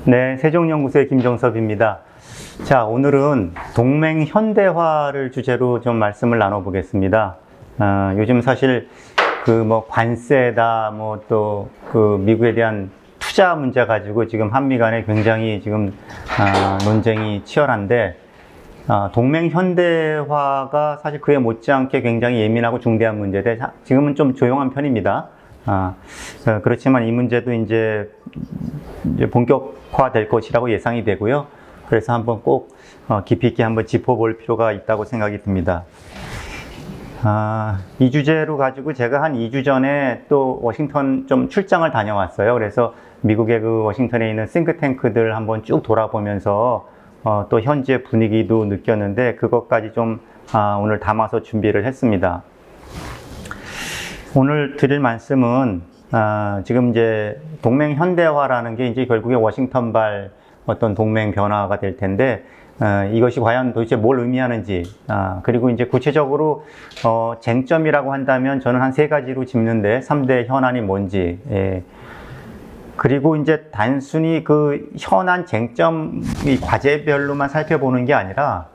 네, 세종연구소의 김정섭입니다. 자, 오늘은 동맹 현대화를 주제로 좀 말씀을 나눠보겠습니다. 요즘 사실 관세다, 또 미국에 대한 투자 문제 가지고 지금 한미 간에 굉장히 지금 논쟁이 치열한데, 동맹 현대화가 사실 그에 못지않게 굉장히 예민하고 중대한 문제인데, 지금은 좀 조용한 편입니다. 그렇지만 이 문제도 이제 본격화될 것이라고 예상이 되고요. 그래서 한번 꼭 깊이 있게 한번 짚어볼 필요가 있다고 생각이 듭니다. 이 주제로 가지고 제가 한 2주 전에 또 워싱턴 좀 출장을 다녀왔어요. 그래서 미국의 그 워싱턴에 있는 싱크탱크들 한번 쭉 돌아보면서 또 현재 분위기도 느꼈는데 그것까지 좀 오늘 담아서 준비를 했습니다. 오늘 드릴 말씀은 지금 이제 동맹 현대화라는 게 이제 결국에 워싱턴발 어떤 동맹 변화가 될 텐데 이것이 과연 도대체 뭘 의미하는지 그리고 이제 구체적으로 쟁점이라고 한다면 저는 한 3가지로 짚는데 3대 현안이 뭔지 그리고 이제 단순히 그 현안 쟁점 이 과제별로만 살펴보는 게 아니라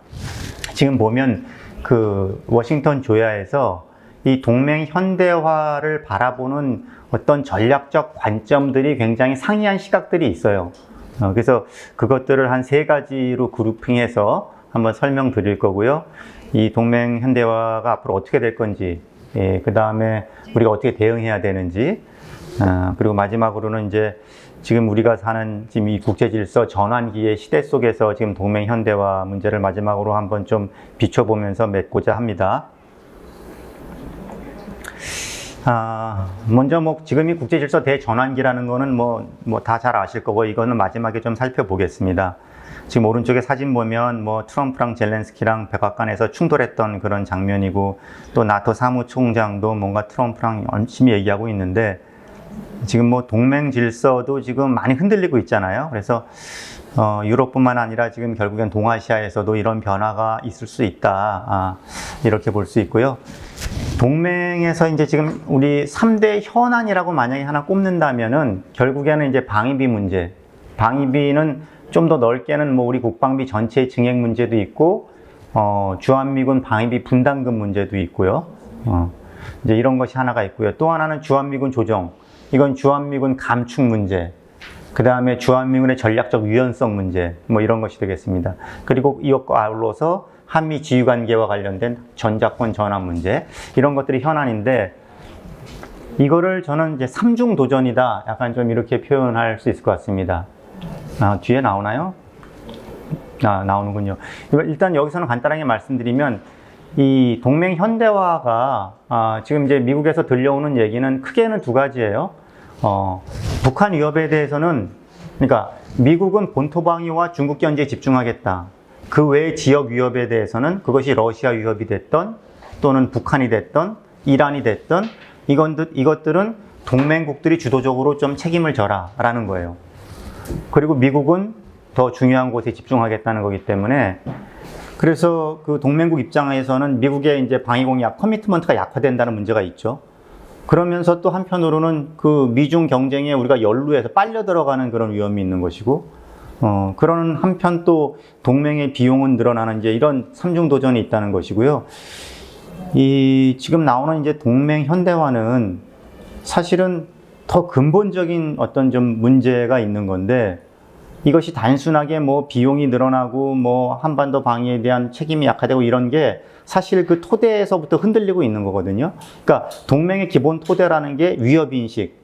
지금 보면 그 워싱턴 조야에서 이 동맹 현대화를 바라보는 어떤 전략적 관점들이 굉장히 상이한 시각들이 있어요. 그래서 그것들을 한 3가지로 그룹핑해서 한번 설명드릴 거고요. 이 동맹 현대화가 앞으로 어떻게 될 건지, 그 다음에 우리가 어떻게 대응해야 되는지, 그리고 마지막으로는 이제 지금 우리가 사는 지금 이 국제질서 전환기의 시대 속에서 지금 동맹 현대화 문제를 마지막으로 한번 좀 비춰보면서 맺고자 합니다. 먼저 지금 이 국제질서 대전환기라는 거는 다 잘 아실 거고 이거는 마지막에 좀 살펴보겠습니다. 지금 오른쪽에 사진 보면 트럼프랑 젤렌스키랑 백악관에서 충돌했던 그런 장면이고 또 나토 사무총장도 뭔가 트럼프랑 열심히 얘기하고 있는데 지금 동맹 질서도 지금 많이 흔들리고 있잖아요. 그래서 유럽뿐만 아니라 지금 결국엔 동아시아에서도 이런 변화가 있을 수 있다. 이렇게 볼 수 있고요. 동맹에서 이제 지금 우리 3대 현안이라고 만약에 하나 꼽는다면은 결국에는 이제 방위비 문제. 방위비는 좀 더 넓게는 우리 국방비 전체 증액 문제도 있고, 주한미군 방위비 분담금 문제도 있고요. 이제 이런 것이 하나가 있고요. 또 하나는 주한미군 조정. 이건 주한미군 감축 문제. 그 다음에 주한미군의 전략적 유연성 문제. 이런 것이 되겠습니다. 그리고 이것과 아울러서 한미 지휘관계와 관련된 전자권 전환 문제 이런 것들이 현안인데 이거를 저는 이제 3중 도전이다 약간 좀 이렇게 표현할 수 있을 것 같습니다. 뒤에 나오나요? 나오는군요. 일단 여기서는 간단하게 말씀드리면 이 동맹 현대화가 지금 이제 미국에서 들려오는 얘기는 크게는 2가지예요. 북한 위협에 대해서는 그러니까 미국은 본토 방위와 중국 견제에 집중하겠다. 그 외의 지역 위협에 대해서는 그것이 러시아 위협이 됐던 또는 북한이 됐던 이란이 됐던 이것들은 동맹국들이 주도적으로 좀 책임을 져라 라는 거예요. 그리고 미국은 더 중요한 곳에 집중하겠다는 거기 때문에 그래서 그 동맹국 입장에서는 미국의 이제 방위 공약 커미트먼트가 약화된다는 문제가 있죠. 그러면서 또 한편으로는 그 미중 경쟁에 우리가 연루해서 빨려 들어가는 그런 위험이 있는 것이고 그런 한편 또 동맹의 비용은 늘어나는 이제 이런 3중 도전이 있다는 것이고요. 지금 나오는 이제 동맹 현대화는 사실은 더 근본적인 어떤 좀 문제가 있는 건데 이것이 단순하게 비용이 늘어나고 한반도 방위에 대한 책임이 약화되고 이런 게 사실 그 토대에서부터 흔들리고 있는 거거든요. 그러니까 동맹의 기본 토대라는 게 위협인식,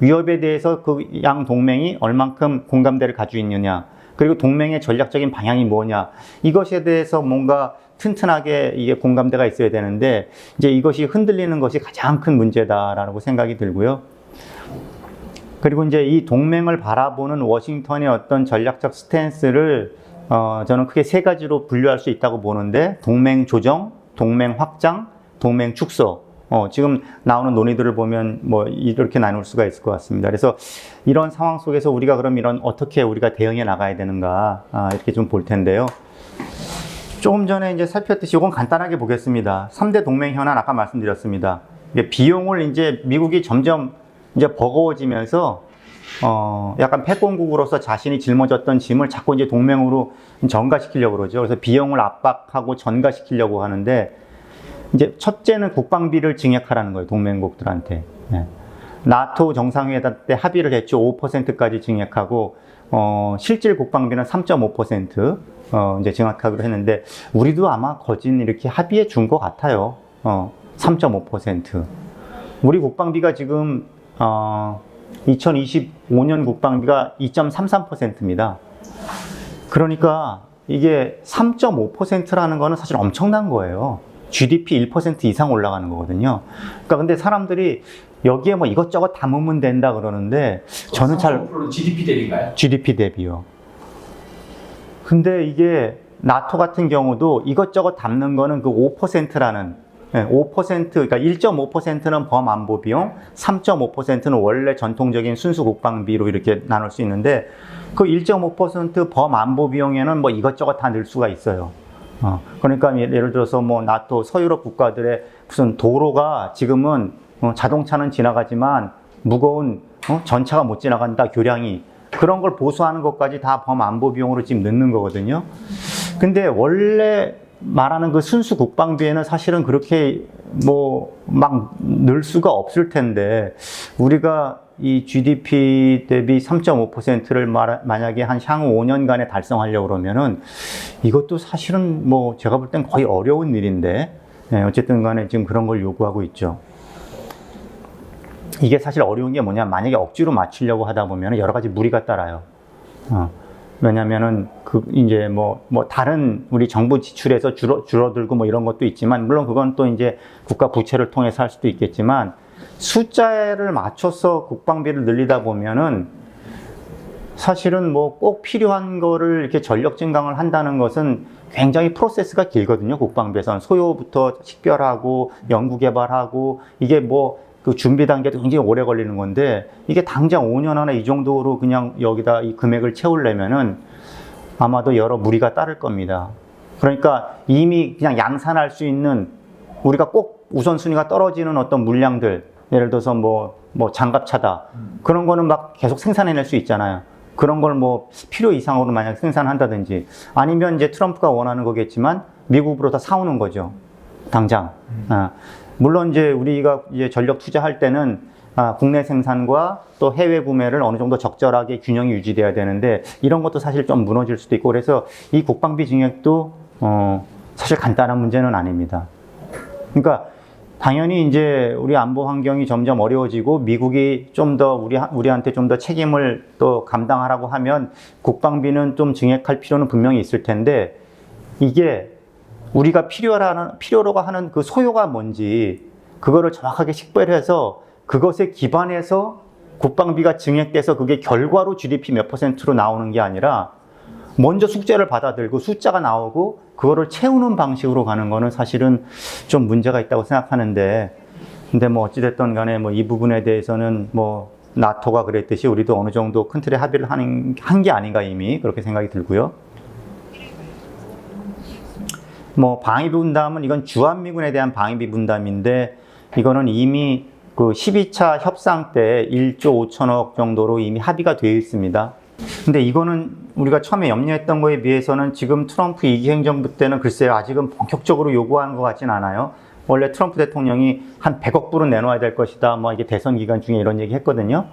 위협에 대해서 그 양 동맹이 얼만큼 공감대를 가지고 있느냐, 그리고 동맹의 전략적인 방향이 뭐냐, 이것에 대해서 뭔가 튼튼하게 이게 공감대가 있어야 되는데, 이제 이것이 흔들리는 것이 가장 큰 문제다라고 생각이 들고요. 그리고 이제 이 동맹을 바라보는 워싱턴의 어떤 전략적 스탠스를 저는 크게 3가지로 분류할 수 있다고 보는데, 동맹 조정, 동맹 확장, 동맹 축소. 지금 나오는 논의들을 보면 이렇게 나눌 수가 있을 것 같습니다. 그래서 이런 상황 속에서 우리가 그럼 어떻게 우리가 대응해 나가야 되는가 이렇게 좀 볼 텐데요. 조금 전에 이제 살폈듯이 이건 간단하게 보겠습니다. 3대 동맹 현안 아까 말씀드렸습니다. 비용을 이제 미국이 점점 이제 버거워지면서 약간 패권국으로서 자신이 짊어졌던 짐을 자꾸 이제 동맹으로 전가시키려고 그러죠. 그래서 비용을 압박하고 전가시키려고 하는데, 이제 첫째는 국방비를 증액하라는 거예요, 동맹국들한테. 네. 나토 정상회담 때 합의를 했죠. 5%까지 증액하고, 실질 국방비는 3.5%, 이제 증액하기로 했는데, 우리도 아마 거진 이렇게 합의해 준 것 같아요. 3.5%. 우리 국방비가 지금, 2025년 국방비가 2.33%입니다. 그러니까 이게 3.5%라는 거는 사실 엄청난 거예요. GDP 1% 이상 올라가는 거거든요. 그러니까 근데 사람들이 여기에 뭐 이것저것 담으면 된다 그러는데 저는 잘 3.5%는 GDP 대비인가요? GDP 대비요. 근데 이게 나토 같은 경우도 이것저것 담는 거는 그 5%라는 5%, 그러니까 1.5%는 범안보 비용, 3.5%는 원래 전통적인 순수 국방비로 이렇게 나눌 수 있는데 그 1.5% 범안보 비용에는 뭐 이것저것 다 넣을 수가 있어요. 그러니까 예를 들어서 뭐 나토 서유럽 국가들의 무슨 도로가 지금은 자동차는 지나가지만 무거운 전차가 못 지나간다, 교량이. 그런 걸 보수하는 것까지 다 범안보 비용으로 지금 넣는 거거든요. 근데 원래 말하는 그 순수 국방비에는 사실은 그렇게 뭐 막 넣을 수가 없을 텐데 우리가 이 GDP 대비 3.5%를 만약에 한 향후 5년간에 달성하려고 그러면은 이것도 사실은 뭐 제가 볼 땐 거의 어려운 일인데 어쨌든 간에 지금 그런 걸 요구하고 있죠. 이게 사실 어려운 게 뭐냐, 만약에 억지로 맞추려고 하다 보면 여러 가지 무리가 따라요. 왜냐면은 이제 뭐 다른 우리 정부 지출에서 줄어들고 뭐 이런 것도 있지만, 물론 그건 또 이제 국가 부채를 통해서 할 수도 있겠지만, 숫자를 맞춰서 국방비를 늘리다 보면은 사실은 뭐 꼭 필요한 거를 이렇게 전력 증강을 한다는 것은 굉장히 프로세스가 길거든요. 국방비에서는 소요부터 식별하고 연구 개발하고 이게 뭐 그 준비 단계도 굉장히 오래 걸리는 건데, 이게 당장 5년 안에 이 정도로 그냥 여기다 이 금액을 채우려면은 아마도 여러 무리가 따를 겁니다. 그러니까 이미 그냥 양산할 수 있는, 우리가 꼭 우선순위가 떨어지는 어떤 물량들, 예를 들어서 뭐 장갑차다, 그런 거는 막 계속 생산해낼 수 있잖아요. 그런 걸 뭐 필요 이상으로 만약 생산한다든지, 아니면 이제 트럼프가 원하는 거겠지만 미국으로 다 사오는 거죠, 당장. 물론 이제 우리가 이제 전력 투자할 때는 국내 생산과 또 해외 구매를 어느 정도 적절하게 균형이 유지돼야 되는데, 이런 것도 사실 좀 무너질 수도 있고, 그래서 이 국방비 증액도 사실 간단한 문제는 아닙니다. 그러니까 당연히 이제 우리 안보 환경이 점점 어려워지고 미국이 좀 더 우리한테 좀 더 책임을 또 감당하라고 하면 국방비는 좀 증액할 필요는 분명히 있을 텐데, 이게 우리가 필요로 하는 그 소요가 뭔지 그거를 정확하게 식별해서 그것에 기반해서 국방비가 증액돼서 그게 결과로 GDP 몇 %로 나오는 게 아니라 먼저 숙제를 받아들고 숫자가 나오고 그거를 채우는 방식으로 가는 거는 사실은 좀 문제가 있다고 생각하는데, 근데 뭐 어찌됐든 간에 뭐 이 부분에 대해서는 뭐 나토가 그랬듯이 우리도 어느 정도 큰 틀의 합의를 한 게 아닌가, 이미 그렇게 생각이 들고요. 뭐 방위비 분담은 이건 주한미군에 대한 방위비 분담인데, 이거는 이미 그 12차 협상 때 1조 5천억 정도로 이미 합의가 되어 있습니다. 근데 이거는 우리가 처음에 염려했던 거에 비해서는 지금 트럼프 2기 행정부 때는 글쎄요, 아직은 본격적으로 요구하는 것 같진 않아요. 원래 트럼프 대통령이 한 100억 불은 내놓아야 될 것이다, 뭐 이게 대선 기간 중에 이런 얘기 했거든요.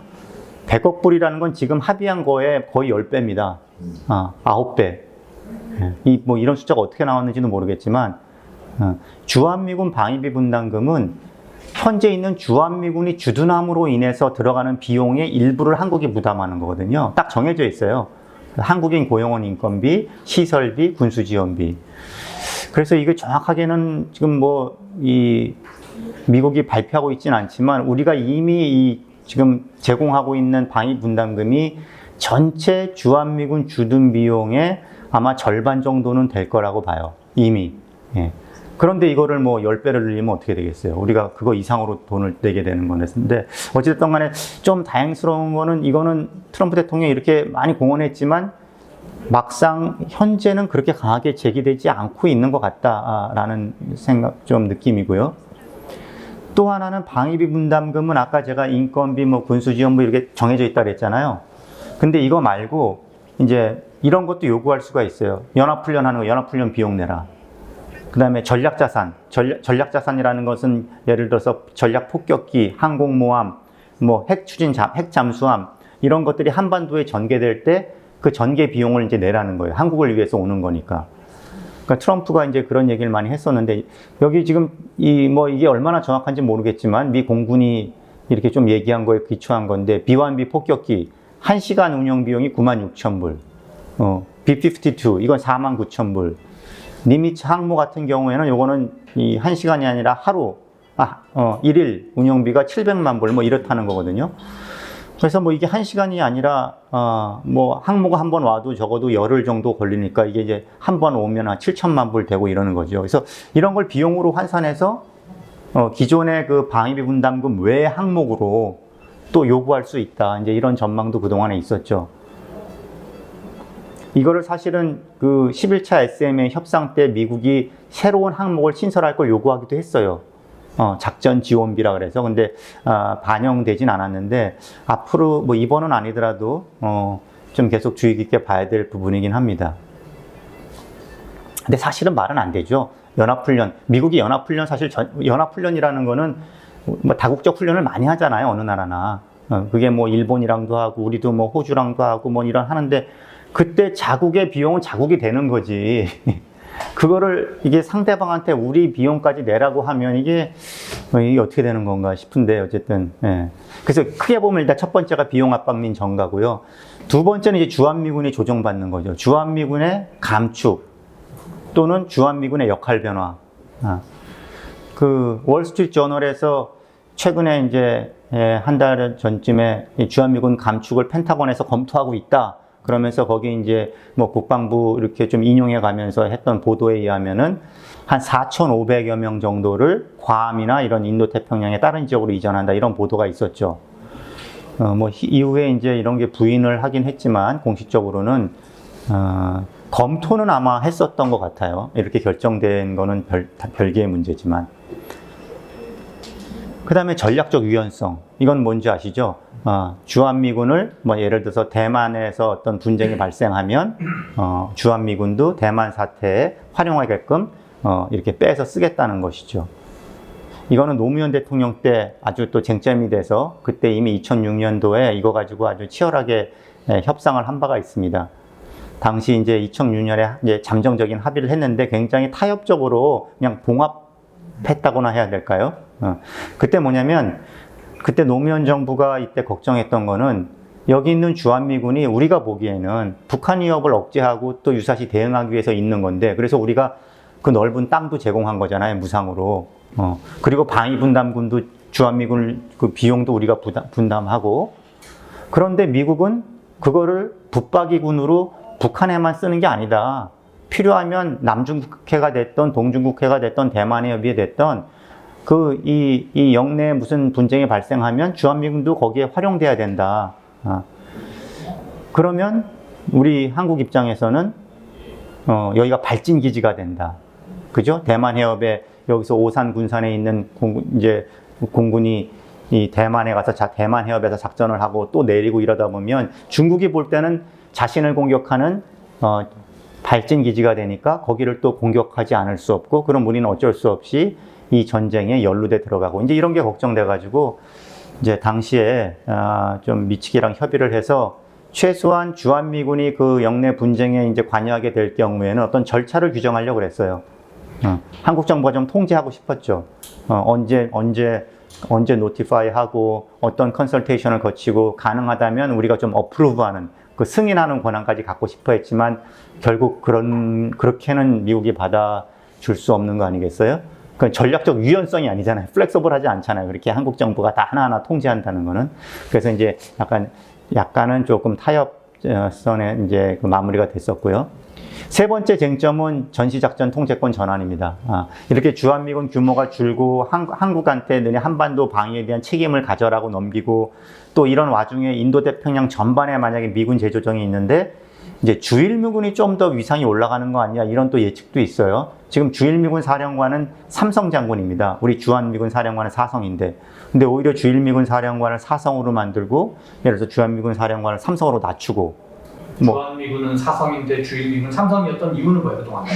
100억 불이라는 건 지금 합의한 거에 거의 10배입니다. 9배. 뭐 이런 숫자가 어떻게 나왔는지는 모르겠지만, 주한미군 방위비 분담금은 현재 있는 주한미군이 주둔함으로 인해서 들어가는 비용의 일부를 한국이 부담하는 거거든요. 딱 정해져 있어요. 한국인 고용원 인건비, 시설비, 군수지원비. 그래서 이게 정확하게는 지금 뭐 이 미국이 발표하고 있지는 않지만, 우리가 이미 지금 제공하고 있는 방위 분담금이 전체 주한미군 주둔 비용의 아마 절반 정도는 될 거라고 봐요, 이미. 그런데 이거를 뭐 10배를 늘리면 어떻게 되겠어요? 우리가 그거 이상으로 돈을 내게 되는 건데, 어쨌든 간에 좀 다행스러운 거는, 이거는 트럼프 대통령이 이렇게 많이 공언했지만 막상 현재는 그렇게 강하게 제기되지 않고 있는 것 같다라는 좀 느낌이고요. 또 하나는 방위비 분담금은 아까 제가 인건비, 뭐 군수지원비 이렇게 정해져 있다 그랬잖아요. 근데 이거 말고 이제 이런 것도 요구할 수가 있어요. 연합훈련 하는 거, 연합훈련 비용 내라. 그 다음에 전략자산. 전략자산이라는 것은 예를 들어서 전략폭격기, 항공모함, 뭐 핵잠수함, 이런 것들이 한반도에 전개될 때 그 전개 비용을 이제 내라는 거예요. 한국을 위해서 오는 거니까. 그러니까 트럼프가 이제 그런 얘기를 많이 했었는데, 여기 지금 이게 얼마나 정확한지 모르겠지만, 미 공군이 이렇게 좀 얘기한 거에 기초한 건데, B-1B 폭격기, 1시간 운영 비용이 96,000불. B-52, 이건 49,000불. 니미츠 항모 같은 경우에는 요거는 이 1시간이 아니라 하루, 1일 운영비가 700만 불, 뭐 이렇다는 거거든요. 그래서 뭐 이게 1시간이 아니라, 뭐 항모가 한 번 와도 적어도 열흘 정도 걸리니까 이게 이제 한 번 오면 한 7천만 불 되고 이러는 거죠. 그래서 이런 걸 비용으로 환산해서, 기존의 그 방위비 분담금 외의 항목으로 또 요구할 수 있다. 이제 이런 전망도 그동안에 있었죠. 이거를 사실은 그 11차 SMA 협상 때 미국이 새로운 항목을 신설할 걸 요구하기도 했어요. 작전 지원비라 그래서. 근데 반영되진 않았는데, 앞으로 뭐 이번은 아니더라도 좀 계속 주의 깊게 봐야 될 부분이긴 합니다. 근데 사실은 말은 안 되죠. 연합훈련, 미국이 연합훈련, 사실 연합훈련이라는 거는 뭐 다국적 훈련을 많이 하잖아요. 어느 나라나. 그게 뭐 일본이랑도 하고 우리도 뭐 호주랑도 하고 뭐 이런 하는데, 그때 자국의 비용은 자국이 되는 거지. 그거를 이게 상대방한테 우리 비용까지 내라고 하면 이게 어떻게 되는 건가 싶은데, 어쨌든. 예. 그래서 크게 보면 일단 첫 번째가 비용 압박 및 전가고요. 두 번째는 이제 주한미군이 조정받는 거죠. 주한미군의 감축 또는 주한미군의 역할 변화. 그 월스트리트 저널에서 최근에 이제 한 달 전쯤에 주한미군 감축을 펜타곤에서 검토하고 있다. 그러면서 거기 이제 뭐 국방부 이렇게 좀 인용해 가면서 했던 보도에 의하면은 한 4,500여 명 정도를 괌이나 이런 인도 태평양의 다른 지역으로 이전한다, 이런 보도가 있었죠. 뭐 이후에 이제 이런 게 부인을 하긴 했지만 공식적으로는 검토는 아마 했었던 것 같아요. 이렇게 결정된 거는 별개의 문제지만. 그 다음에 전략적 유연성. 이건 뭔지 아시죠? 주한미군을 뭐 예를 들어서 대만에서 어떤 분쟁이 발생하면 주한미군도 대만 사태에 활용하게끔 이렇게 빼서 쓰겠다는 것이죠. 이거는 노무현 대통령 때 아주 또 쟁점이 돼서 그때 이미 2006년도에 이거 가지고 아주 치열하게 협상을 한 바가 있습니다. 당시 이제 2006년에 이제 잠정적인 합의를 했는데 굉장히 타협적으로 그냥 봉합했다고나 해야 될까요? 그때 뭐냐면, 그때 노무현 정부가 이때 걱정했던 거는 여기 있는 주한미군이 우리가 보기에는 북한 위협을 억제하고 또 유사시 대응하기 위해서 있는 건데, 그래서 우리가 그 넓은 땅도 제공한 거잖아요, 무상으로. 그리고 방위분담금도 주한미군 그 비용도 우리가 분담하고. 그런데 미국은 그거를 붙박이군으로 북한에만 쓰는 게 아니다. 필요하면 남중국해가 됐던 동중국해가 됐던 대만의 협의에 됐던 이 영내에 무슨 분쟁이 발생하면 주한미군도 거기에 활용돼야 된다. 그러면 우리 한국 입장에서는 여기가 발진기지가 된다. 그죠? 대만 해협에 여기서 오산 군산에 있는 공군이 이 대만에 가서 대만 해협에서 작전을 하고 또 내리고 이러다 보면 중국이 볼 때는 자신을 공격하는 발진기지가 되니까 거기를 또 공격하지 않을 수 없고, 그럼 우리는 어쩔 수 없이 이 전쟁에 연루돼 들어가고, 이제 이런 게 걱정돼가지고 이제 당시에 좀 미치기랑 협의를 해서 최소한 주한미군이 그 영내 분쟁에 이제 관여하게 될 경우에는 어떤 절차를 규정하려고 그랬어요. 한국 정부가 좀 통제하고 싶었죠. 언제 노티파이 하고 어떤 컨설테이션을 거치고 가능하다면 우리가 좀 어프로브하는, 그 승인하는 권한까지 갖고 싶어 했지만 결국 그렇게는 미국이 받아줄 수 없는 거 아니겠어요? 그 전략적 유연성이 아니잖아요. 플렉서블하지 않잖아요. 그렇게 한국 정부가 다 하나하나 통제한다는 거는. 그래서 이제 약간은 조금 타협선에 이제 그 마무리가 됐었고요. 세 번째 쟁점은 전시작전 통제권 전환입니다. 이렇게 주한미군 규모가 줄고 한국한테 너네 한반도 방위에 대한 책임을 가져라고 넘기고, 또 이런 와중에 인도태평양 전반에 만약에 미군 재조정이 있는데 이제 주일미군이 좀 더 위상이 올라가는 거 아니냐 이런 또 예측도 있어요. 지금 주일미군 사령관은 삼성 장군입니다. 우리 주한미군 사령관은 사성인데, 근데 오히려 주일미군 사령관을 사성으로 만들고, 예를 들어서 주한미군 사령관을 삼성으로 낮추고. 주한미군은 사성인데 주일미군은 삼성이었던 이유는 뭐예요, 그동안?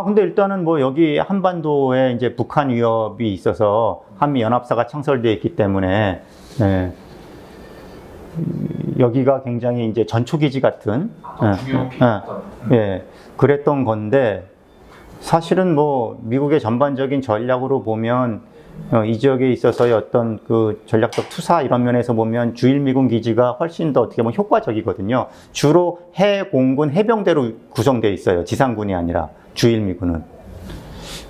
근데 일단은 뭐 여기 한반도에 이제 북한 위협이 있어서 한미 연합사가 창설되어 있기 때문에, 여기가 굉장히 이제 전초기지 같은, 그랬던 건데, 사실은 뭐 미국의 전반적인 전략으로 보면 이 지역에 있어서의 어떤 그 전략적 투사 이런 면에서 보면 주일미군 기지가 훨씬 더 어떻게 보면 효과적이거든요. 주로 해공군 해병대로 구성되어 있어요. 지상군이 아니라 주일미군은.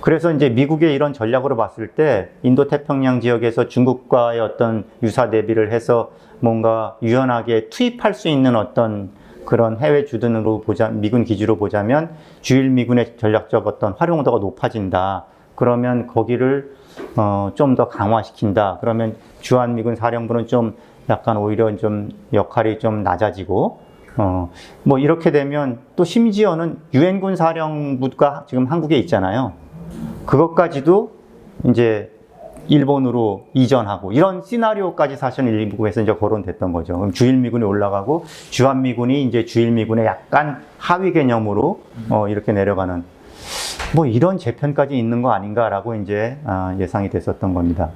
그래서 이제 미국의 이런 전략으로 봤을 때 인도 태평양 지역에서 중국과의 어떤 유사 대비를 해서 뭔가 유연하게 투입할 수 있는 어떤 그런 해외 주둔으로 미군 기지로 보자면 주일미군의 전략적 어떤 활용도가 높아진다. 그러면 거기를 좀 더 강화시킨다. 그러면 주한미군 사령부는 좀 약간 오히려 좀 역할이 좀 낮아지고, 뭐 이렇게 되면 또 심지어는 유엔군 사령부가 지금 한국에 있잖아요. 그것까지도 이제 일본으로 이전하고 이런 시나리오까지 사실은 일부에서 이제 거론됐던 거죠. 그럼 주일미군이 올라가고 주한미군이 이제 주일미군의 약간 하위 개념으로 이렇게 내려가는 뭐 이런 재편까지 있는 거 아닌가라고 이제 예상이 됐었던 겁니다.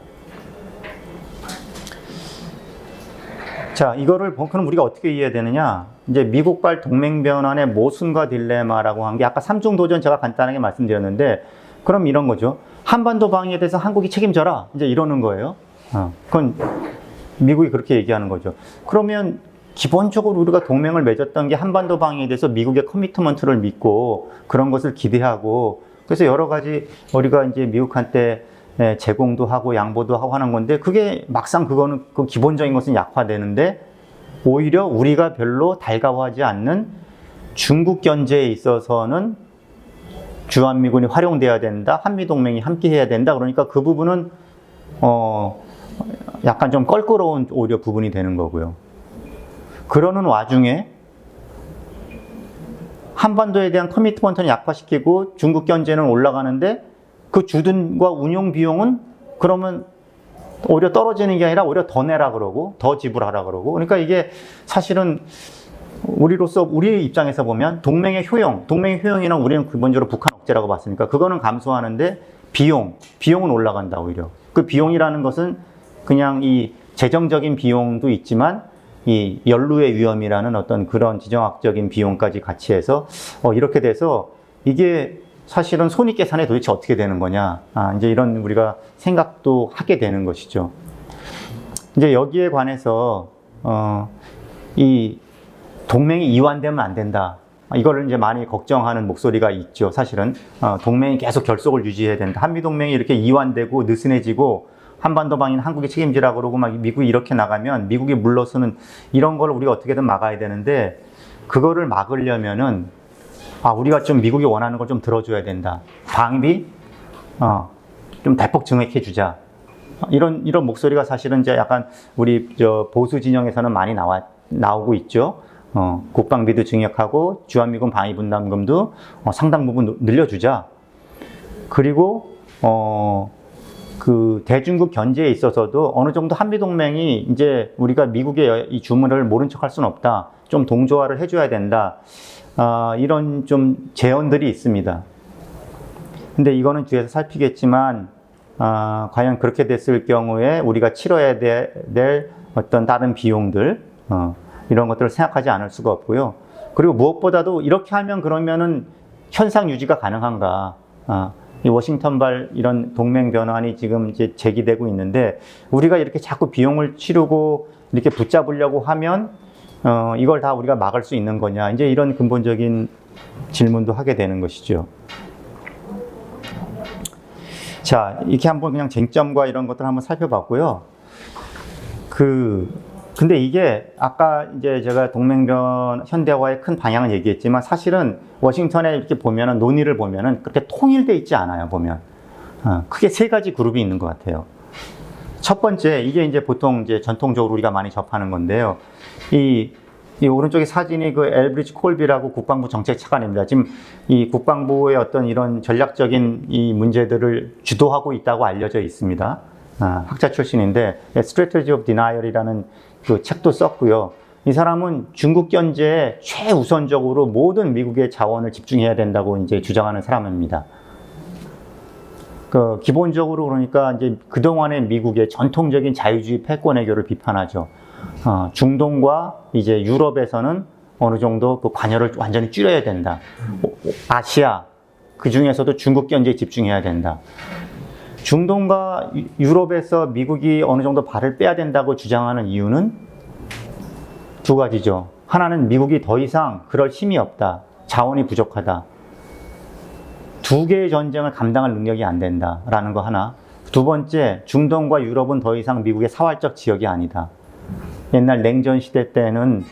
자, 이거를 그럼 우리가 어떻게 이해해야 되느냐? 이제 미국발 동맹 변환의 모순과 딜레마라고 한 게 아까 삼중 도전 제가 간단하게 말씀드렸는데, 그럼 이런 거죠. 한반도 방위에 대해서 한국이 책임져라. 이제 이러는 거예요. 그건 미국이 그렇게 얘기하는 거죠. 그러면 기본적으로 우리가 동맹을 맺었던 게 한반도 방위에 대해서 미국의 커미트먼트를 믿고 그런 것을 기대하고, 그래서 여러 가지 우리가 이제 미국한테 제공도 하고 양보도 하고 하는 건데, 그게 막상 그거는 그 기본적인 것은 약화되는데, 오히려 우리가 별로 달가워하지 않는 중국 견제에 있어서는 주한미군이 활용돼야 된다, 한미동맹이 함께 해야 된다. 그러니까 그 부분은 약간 좀 껄끄러운 오히려 부분이 되는 거고요. 그러는 와중에 한반도에 대한 커미트먼트는 약화시키고 중국 견제는 올라가는데, 그 주둔과 운용 비용은 그러면 오히려 떨어지는 게 아니라 오히려 더 내라 그러고 더 지불하라 그러고, 그러니까 이게 사실은 우리로서 우리 입장에서 보면 동맹의 효용이나 우리는 기본적으로 북한 억제라고 봤으니까 그거는 감소하는데 비용은 올라간다. 오히려 그 비용이라는 것은 그냥 이 재정적인 비용도 있지만 이 연루의 위험이라는 어떤 그런 지정학적인 비용까지 같이 해서 이렇게 돼서 이게 사실은 손익계산에 도대체 어떻게 되는 거냐, 이제 이런 우리가 생각도 하게 되는 것이죠. 이제 여기에 관해서 이 동맹이 이완되면 안 된다. 이거를 이제 많이 걱정하는 목소리가 있죠. 사실은 동맹이 계속 결속을 유지해야 된다. 한미동맹이 이렇게 이완되고 느슨해지고 한반도 방위는 한국이 책임지라 그러고 막 미국이 이렇게 나가면 미국이 물러서는 이런 걸 우리가 어떻게든 막아야 되는데, 그거를 막으려면은 우리가 좀 미국이 원하는 걸 좀 들어줘야 된다. 방위 좀 대폭 증액해 주자. 이런 목소리가 사실은 이제 약간 우리 보수 진영에서는 많이 나오고 있죠. 국방비도 증액하고 주한미군 방위 분담금도 상당 부분 늘려주자. 그리고 그 대중국 견제에 있어서도 어느 정도 한미동맹이 이제 우리가 미국의 이 주문을 모른 척할 수는 없다. 좀 동조화를 해줘야 된다. 이런 좀 제언들이 있습니다. 근데 이거는 뒤에서 살피겠지만 과연 그렇게 됐을 경우에 우리가 치러야 될 어떤 다른 비용들 이런 것들을 생각하지 않을 수가 없고요. 그리고 무엇보다도 이렇게 하면 그러면은 현상 유지가 가능한가? 이 워싱턴발 이런 동맹 변환이 지금 이제 제기되고 있는데, 우리가 이렇게 자꾸 비용을 치르고 이렇게 붙잡으려고 하면 이걸 다 우리가 막을 수 있는 거냐? 이제 이런 근본적인 질문도 하게 되는 것이죠. 자, 이렇게 한번 그냥 쟁점과 이런 것들 한번 살펴봤고요. 근데 이게 아까 이제 제가 동맹변 현대화의 큰 방향을 얘기했지만, 사실은 워싱턴에 이렇게 보면은 논의를 보면은 그렇게 통일돼 있지 않아요. 보면 크게 세 가지 그룹이 있는 것 같아요. 첫 번째, 이게 이제 보통 이제 전통적으로 우리가 많이 접하는 건데요. 이 이 오른쪽에 사진이 그 엘브리지 콜비라고 국방부 정책 차관입니다. 지금 이 국방부의 어떤 이런 전략적인 이 문제들을 주도하고 있다고 알려져 있습니다. 학자 출신인데 Strategy of Denial이라는 그 책도 썼고요. 이 사람은 중국 견제에 최우선적으로 모든 미국의 자원을 집중해야 된다고 이제 주장하는 사람입니다. 그 기본적으로 그러니까 이제 그동안의 미국의 전통적인 자유주의 패권 외교를 비판하죠. 중동과 이제 유럽에서는 어느 정도 그 관여를 완전히 줄여야 된다. 아시아, 그 중에서도 중국 견제에 집중해야 된다. 중동과 유럽에서 미국이 어느 정도 발을 빼야 된다고 주장하는 이유는 두 가지죠. 하나는 미국이 더 이상 그럴 힘이 없다. 자원이 부족하다. 두 개의 전쟁을 감당할 능력이 안 된다라는 거 하나. 두 번째, 중동과 유럽은 더 이상 미국의 사활적 지역이 아니다. 옛날 냉전 시대 때는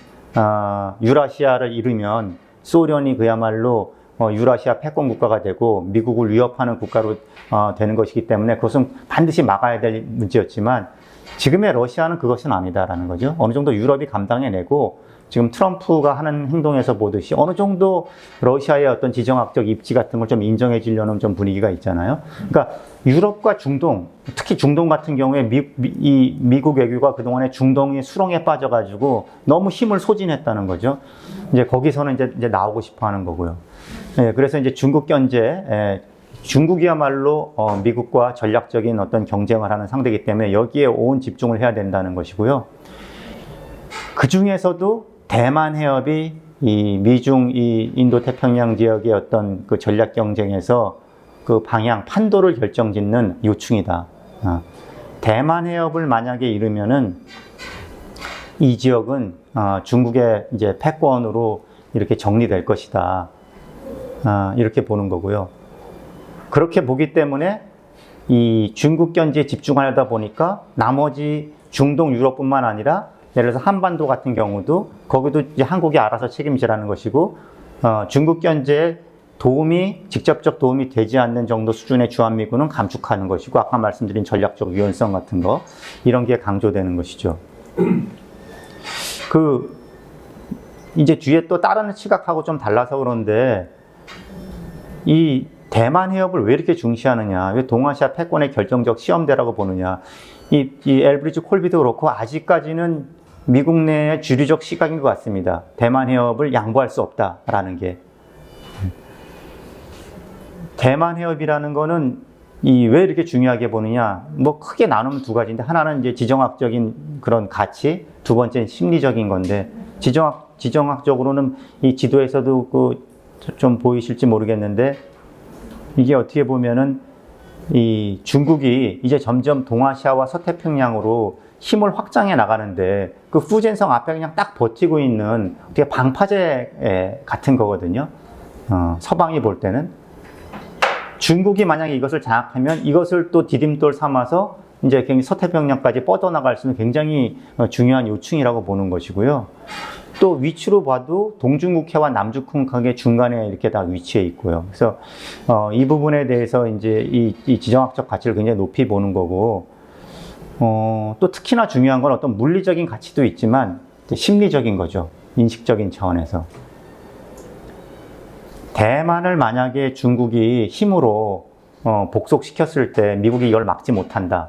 유라시아를 잃으면 소련이 그야말로 유라시아 패권 국가가 되고 미국을 위협하는 국가로 되는 것이기 때문에 그것은 반드시 막아야 될 문제였지만 지금의 러시아는 그것은 아니다라는 거죠. 어느 정도 유럽이 감당해내고 지금 트럼프가 하는 행동에서 보듯이 어느 정도 러시아의 어떤 지정학적 입지 같은 걸 좀 인정해 주려는 좀 분위기가 있잖아요. 그러니까 유럽과 중동, 특히 중동 같은 경우에 미국 외교가 그동안에 중동의 수렁에 빠져가지고 너무 힘을 소진했다는 거죠. 이제 거기서는 이제 나오고 싶어 하는 거고요. 예, 그래서 이제 중국 견제, 중국이야말로 미국과 전략적인 어떤 경쟁을 하는 상대이기 때문에 여기에 온 집중을 해야 된다는 것이고요. 그 중에서도 대만 해협이 이 미중 이 인도 태평양 지역의 어떤 그 전략 경쟁에서 그 방향 판도를 결정짓는 요충이다. 대만 해협을 만약에 잃으면은 이 지역은 중국의 이제 패권으로 이렇게 정리될 것이다. 이렇게 보는 거고요. 그렇게 보기 때문에 이 중국 견제에 집중하려다 보니까 나머지 중동 유럽뿐만 아니라 예를 들어서 한반도 같은 경우도 거기도 이제 한국이 알아서 책임지라는 것이고 중국 견제에 직접적 도움이 되지 않는 정도 수준의 주한미군은 감축하는 것이고 아까 말씀드린 전략적 유연성 같은 거 이런 게 강조되는 것이죠. 이제 뒤에 또 다른 시각하고 좀 달라서 그런데 이 대만 해협을 왜 이렇게 중시하느냐, 왜 동아시아 패권의 결정적 시험대라고 보느냐, 이 엘브리지 콜비도 그렇고 아직까지는 미국 내의 주류적 시각인 것 같습니다. 대만 해협을 양보할 수 없다라는 게. 대만 해협이라는 거는 왜 이렇게 중요하게 보느냐, 뭐 크게 나누면 두 가지인데 하나는 이제 지정학적인 그런 가치, 두 번째는 심리적인 건데 지정학적으로는 이 지도에서도 좀 보이실지 모르겠는데 이게 어떻게 보면은 이 중국이 이제 점점 동아시아와 서태평양으로 힘을 확장해 나가는데 그 푸젠성 앞에 그냥 딱 버티고 있는 되게 방파제 같은 거거든요. 서방이 볼 때는 중국이 만약에 이것을 장악하면 이것을 또 디딤돌 삼아서 이제 굉장히 서태평양까지 뻗어나갈 수 있는 굉장히 중요한 요충이라고 보는 것이고요. 또 위치로 봐도 동중국해와 남중국해 중간에 이렇게 다 위치해 있고요. 그래서 이 부분에 대해서 이제 이 지정학적 가치를 굉장히 높이 보는 거고, 또 특히나 중요한 건 어떤 물리적인 가치도 있지만 심리적인 거죠. 인식적인 차원에서. 대만을 만약에 중국이 힘으로 복속시켰을 때 미국이 이걸 막지 못한다.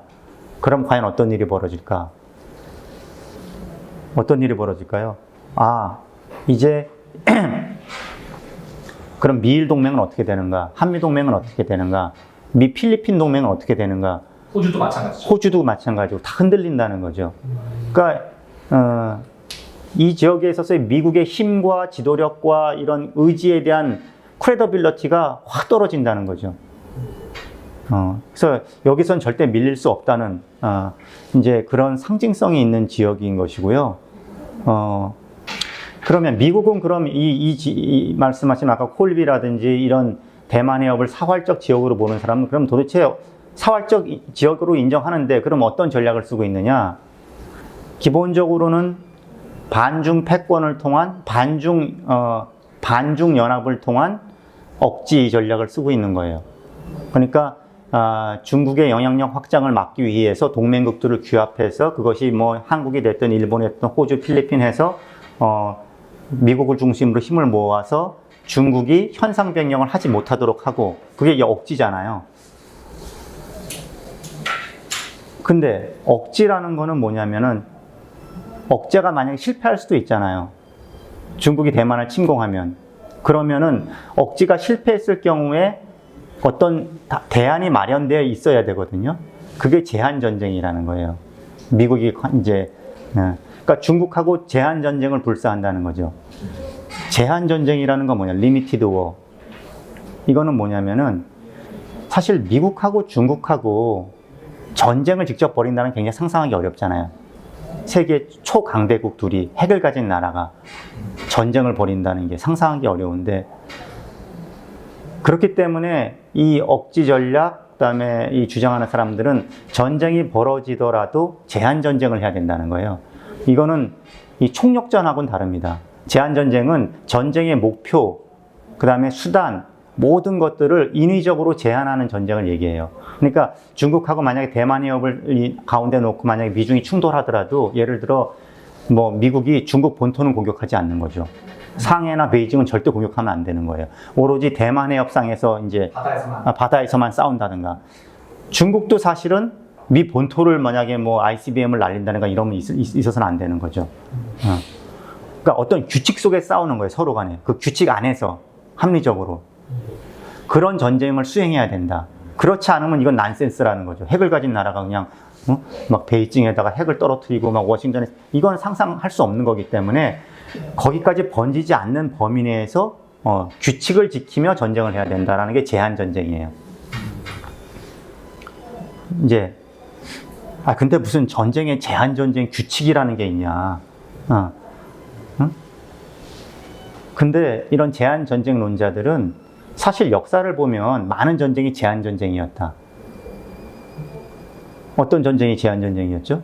그럼 과연 어떤 일이 벌어질까? 어떤 일이 벌어질까요? 이제 그럼 미일 동맹은 어떻게 되는가? 한미 동맹은 어떻게 되는가? 미 필리핀 동맹은 어떻게 되는가? 호주도 마찬가지죠. 호주도 마찬가지고 다 흔들린다는 거죠. 그러니까 이 지역에 있어서의 미국의 힘과 지도력과 이런 의지에 대한 크레더빌리티가 확 떨어진다는 거죠. 그래서 여기선 절대 밀릴 수 없다는 이제 그런 상징성이 있는 지역인 것이고요. 그러면 미국은 그럼 이 말씀하신 아까 콜비라든지 이런 대만 해협을 사활적 지역으로 보는 사람은 그럼 도대체 사활적 지역으로 인정하는데 그럼 어떤 전략을 쓰고 있느냐? 기본적으로는 반중 패권을 통한 반중 연합을 통한 억지 전략을 쓰고 있는 거예요. 그러니까 중국의 영향력 확장을 막기 위해서 동맹국들을 규합해서 그것이 뭐 한국이 됐든 일본이 됐든 호주, 필리핀 해서 미국을 중심으로 힘을 모아서 중국이 현상 변경을 하지 못하도록 하고, 그게 이제 억지잖아요. 근데 억지라는 거는 뭐냐면은, 억제가 만약에 실패할 수도 있잖아요. 중국이 대만을 침공하면. 그러면은 억지가 실패했을 경우에 어떤 대안이 마련되어 있어야 되거든요. 그게 제한전쟁이라는 거예요. 미국이 이제, 그러니까 중국하고 제한전쟁을 불사한다는 거죠. 제한전쟁이라는 건 뭐냐, 리미티드 워. 이거는 뭐냐면은, 사실 미국하고 중국하고 전쟁을 직접 벌인다는 게 굉장히 상상하기 어렵잖아요. 세계 초강대국 둘이, 핵을 가진 나라가 전쟁을 벌인다는 게 상상하기 어려운데, 그렇기 때문에 이 억지 전략, 그다음에 이 주장하는 사람들은 전쟁이 벌어지더라도 제한 전쟁을 해야 된다는 거예요. 이거는 이 총력전하고는 다릅니다. 제한 전쟁은 전쟁의 목표, 그다음에 수단, 모든 것들을 인위적으로 제한하는 전쟁을 얘기해요. 그러니까 중국하고 만약에 대만 해협을 이 가운데 놓고 만약에 미중이 충돌하더라도, 예를 들어 뭐 미국이 중국 본토는 공격하지 않는 거죠. 상해나 베이징은 절대 공격하면 안 되는 거예요. 오로지 대만 해협상에서 이제 바다에서만 싸운다든가. 중국도 사실은 미 본토를 만약에 뭐 ICBM을 날린다든가 이러면 있어서는 안 되는 거죠. 그러니까 어떤 규칙 속에 싸우는 거예요, 서로 간에. 그 규칙 안에서 합리적으로. 그런 전쟁을 수행해야 된다. 그렇지 않으면 이건 난센스라는 거죠. 핵을 가진 나라가 그냥 막 베이징에다가 핵을 떨어뜨리고 막 워싱턴에, 이건 상상할 수 없는 거기 때문에 거기까지 번지지 않는 범위 내에서 규칙을 지키며 전쟁을 해야 된다라는 게 제한 전쟁이에요. 이제 근데 무슨 전쟁에 제한 전쟁 규칙이라는 게 있냐? 응? 근데 이런 제한 전쟁론자들은 사실 역사를 보면 많은 전쟁이 제한 전쟁이었다. 어떤 전쟁이 제한 전쟁이었죠?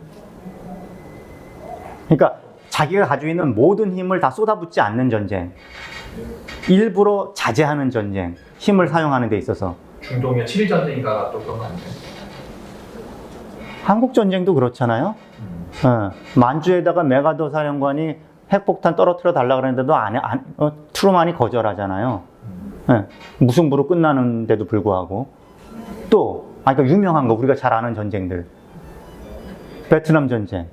그러니까 자기가 가지고 있는 모든 힘을 다 쏟아붓지 않는 전쟁, 일부러 자제하는 전쟁, 힘을 사용하는 데 있어서. 중동의 7.1전쟁인가 또 그런 거 아니에요? 한국 전쟁도 그렇잖아요. 만주에다가 메가더 사령관이 핵폭탄 떨어뜨려 달라 그랬는데도 트루만이 거절하잖아요. 무승부로 끝나는데도 불구하고. 또 그러니까 유명한 거, 우리가 잘 아는 전쟁들, 베트남 전쟁.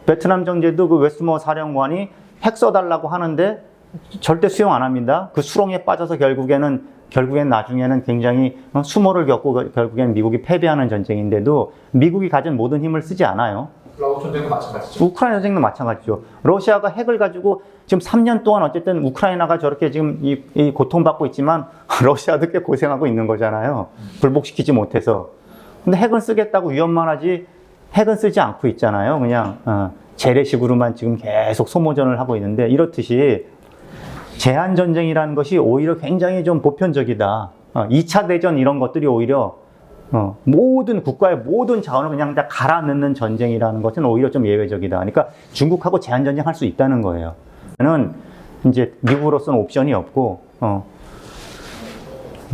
베트남 전쟁도 그 웨스트모어 사령관이 핵 써달라고 하는데 절대 수용 안 합니다. 그 수렁에 빠져서 결국엔 나중에는 굉장히 수모를 겪고 결국엔 미국이 패배하는 전쟁인데도 미국이 가진 모든 힘을 쓰지 않아요. 라오스 전쟁도 마찬가지죠. 우크라이나 전쟁도 마찬가지죠. 러시아가 핵을 가지고 지금 3년 동안 어쨌든 우크라이나가 저렇게 지금 이 고통받고 있지만 러시아도 꽤 고생하고 있는 거잖아요. 불복시키지 못해서. 근데 핵은 쓰겠다고 위협만 하지 핵은 쓰지 않고 있잖아요. 그냥 재래식으로만 지금 계속 소모전을 하고 있는데, 이렇듯이 제한전쟁이라는 것이 오히려 굉장히 좀 보편적이다. 2차 대전 이런 것들이 오히려 모든 국가의 모든 자원을 그냥 다 갈아 넣는 전쟁이라는 것은 오히려 좀 예외적이다. 그러니까 중국하고 제한전쟁 할 수 있다는 거예요. 저는 이제 미국으로서는 옵션이 없고,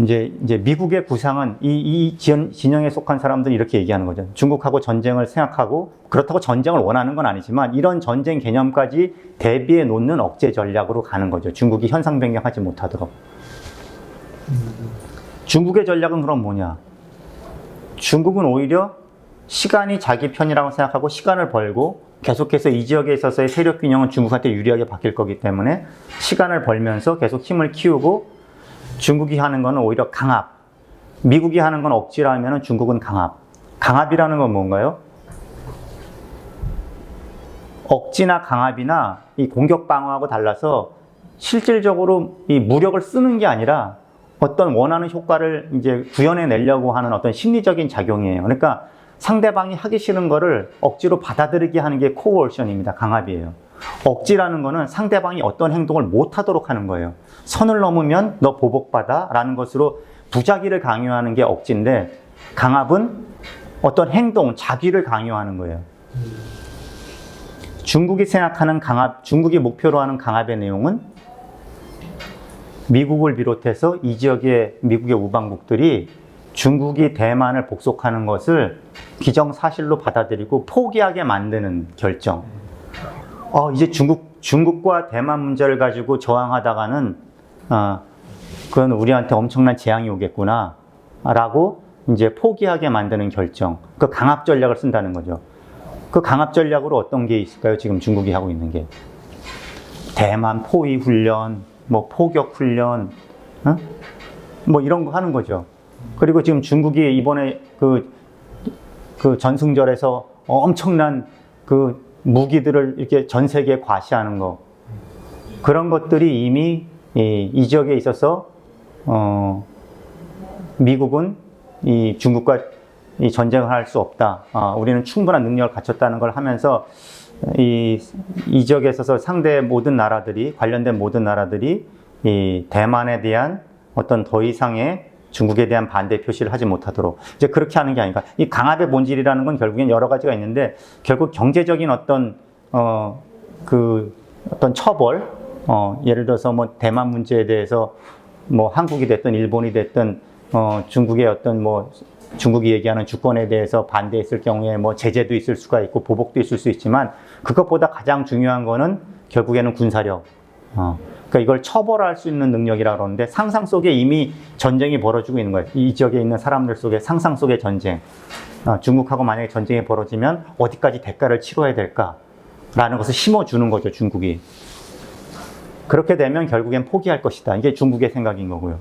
이제 미국의 구상은 이 진영에 속한 사람들이 이렇게 얘기하는 거죠. 중국하고 전쟁을 생각하고, 그렇다고 전쟁을 원하는 건 아니지만 이런 전쟁 개념까지 대비해 놓는 억제 전략으로 가는 거죠. 중국이 현상 변경하지 못하도록. 중국의 전략은 그럼 뭐냐? 중국은 오히려 시간이 자기 편이라고 생각하고 시간을 벌고, 계속해서 이 지역에 있어서의 세력 균형은 중국한테 유리하게 바뀔 거기 때문에 시간을 벌면서 계속 힘을 키우고, 중국이 하는 거는 오히려 강압, 미국이 하는 건 억지라면 중국은 강압. 강압이라는 건 뭔가요? 억지나 강압이나 이 공격 방어하고 달라서 실질적으로 이 무력을 쓰는 게 아니라 어떤 원하는 효과를 이제 구현해 내려고 하는 어떤 심리적인 작용이에요. 그러니까 상대방이 하기 싫은 거를 억지로 받아들이게 하는 게 코어션입니다. 강압이에요. 억지라는 거는 상대방이 어떤 행동을 못 하도록 하는 거예요. 선을 넘으면 너 보복받아 라는 것으로 부자기를 강요하는 게 억지인데, 강압은 어떤 행동, 자기를 강요하는 거예요. 중국이 생각하는 강압, 중국이 목표로 하는 강압의 내용은 미국을 비롯해서 이 지역의 미국의 우방국들이 중국이 대만을 복속하는 것을 기정사실로 받아들이고 포기하게 만드는 결정. 이제 중국과 대만 문제를 가지고 저항하다가는, 그건 우리한테 엄청난 재앙이 오겠구나, 라고 이제 포기하게 만드는 결정. 그 강압 전략을 쓴다는 거죠. 그 강압 전략으로 어떤 게 있을까요? 지금 중국이 하고 있는 게. 대만 포위 훈련, 뭐 포격 훈련, 뭐 이런 거 하는 거죠. 그리고 지금 중국이 이번에 그 전승절에서 엄청난 그 무기들을 이렇게 전 세계에 과시하는 거. 그런 것들이 이미 이 지역에 있어서, 미국은 이 중국과 이 전쟁을 할 수 없다. 우리는 충분한 능력을 갖췄다는 걸 하면서 이 지역에 있어서 상대 모든 나라들이, 관련된 모든 나라들이 이 대만에 대한 어떤 더 이상의 중국에 대한 반대 표시를 하지 못하도록 이제 그렇게 하는 게 아닌가. 이 강압의 본질이라는 건 결국엔 여러 가지가 있는데, 결국 경제적인 어떤 어떤 처벌, 예를 들어서 뭐 대만 문제에 대해서 뭐 한국이 됐든 일본이 됐든 중국의 어떤 뭐 중국이 얘기하는 주권에 대해서 반대했을 경우에 뭐 제재도 있을 수가 있고 보복도 있을 수 있지만, 그것보다 가장 중요한 거는 결국에는 군사력. 그러니까 이걸 처벌할 수 있는 능력이라고 그러는데, 상상 속에 이미 전쟁이 벌어지고 있는 거예요. 이 지역에 있는 사람들 속에 상상 속의 전쟁. 중국하고 만약에 전쟁이 벌어지면 어디까지 대가를 치러야 될까라는 것을 심어주는 거죠, 중국이. 그렇게 되면 결국엔 포기할 것이다. 이게 중국의 생각인 거고요.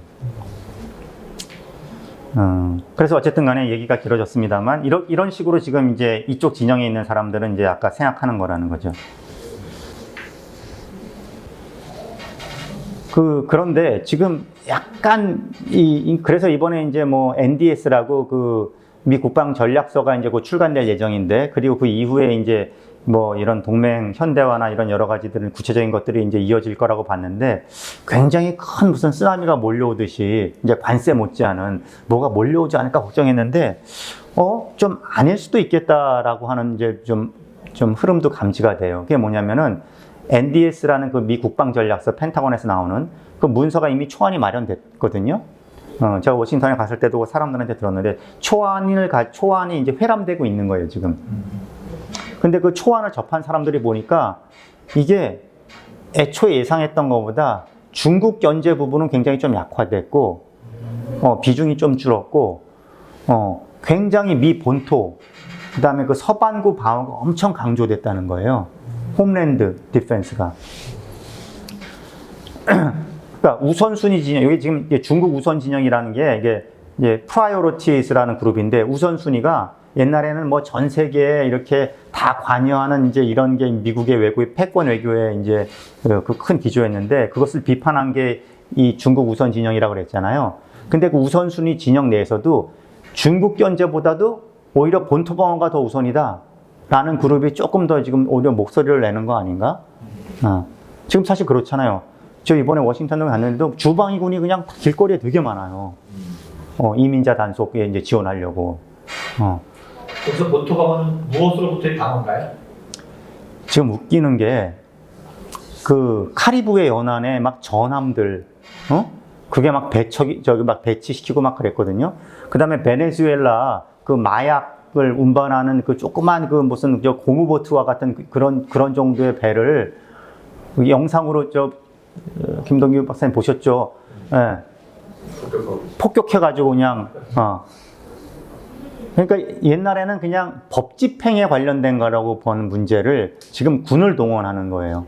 그래서 어쨌든 간에 얘기가 길어졌습니다만, 이런 식으로 지금 이제 이쪽 진영에 있는 사람들은 이제 아까 생각하는 거라는 거죠. 그런데 지금 약간, 그래서 이번에 이제 뭐 NDS라고 그 미 국방 전략서가 이제 곧 출간될 예정인데, 그리고 그 이후에 이제 뭐 이런 동맹 현대화나 이런 여러 가지들은 구체적인 것들이 이제 이어질 거라고 봤는데, 굉장히 큰 무슨 쓰나미가 몰려오듯이 이제 관세 못지않은 뭐가 몰려오지 않을까 걱정했는데, 좀 아닐 수도 있겠다라고 하는 이제 좀 흐름도 감지가 돼요. 그게 뭐냐면은 NDS라는 그 미 국방 전략서, 펜타곤에서 나오는 그 문서가 이미 초안이 마련됐거든요. 제가 워싱턴에 갔을 때도 사람들한테 들었는데, 초안이 이제 회람되고 있는 거예요, 지금. 근데 그 초안을 접한 사람들이 보니까 이게 애초에 예상했던 것보다 중국 견제 부분은 굉장히 좀 약화됐고, 비중이 좀 줄었고, 굉장히 미 본토, 그 다음에 그 서반구 방어가 엄청 강조됐다는 거예요. 홈랜드 디펜스가. 그러니까 우선순위 진영, 여기 지금 중국 우선 진영이라는 게 이게 프라이오리티스라는 그룹인데, 우선순위가 옛날에는 뭐 전 세계에 이렇게 다 관여하는 이제 이런 게 미국의 외교의 패권 외교의 이제 그 큰 기조였는데, 그것을 비판한 게 이 중국 우선 진영이라고 그랬잖아요. 근데 그 우선순위 진영 내에서도 중국 견제보다도 오히려 본토 방어가 더 우선이다 라는 그룹이 조금 더 지금 오히려 목소리를 내는 거 아닌가? 지금 사실 그렇잖아요. 저 이번에 워싱턴을 갔는데도 주방위군이 그냥 길거리에 되게 많아요. 이민자 단속에 이제 지원하려고. 여기서 본토 방어는 무엇으로부터의 방어인가요? 지금 웃기는 게, 그 카리브해 연안에 막 전함들, 그게 막 막 배치시키고 막 그랬거든요. 그 다음에 베네수엘라 그 마약을 운반하는 그 조그만 그 무슨 고무보트와 같은 그런 정도의 배를 영상으로 김동규 박사님 보셨죠? 예. 폭격해가지고 그냥, 그러니까 옛날에는 그냥 법 집행에 관련된 거라고 보는 문제를 지금 군을 동원하는 거예요.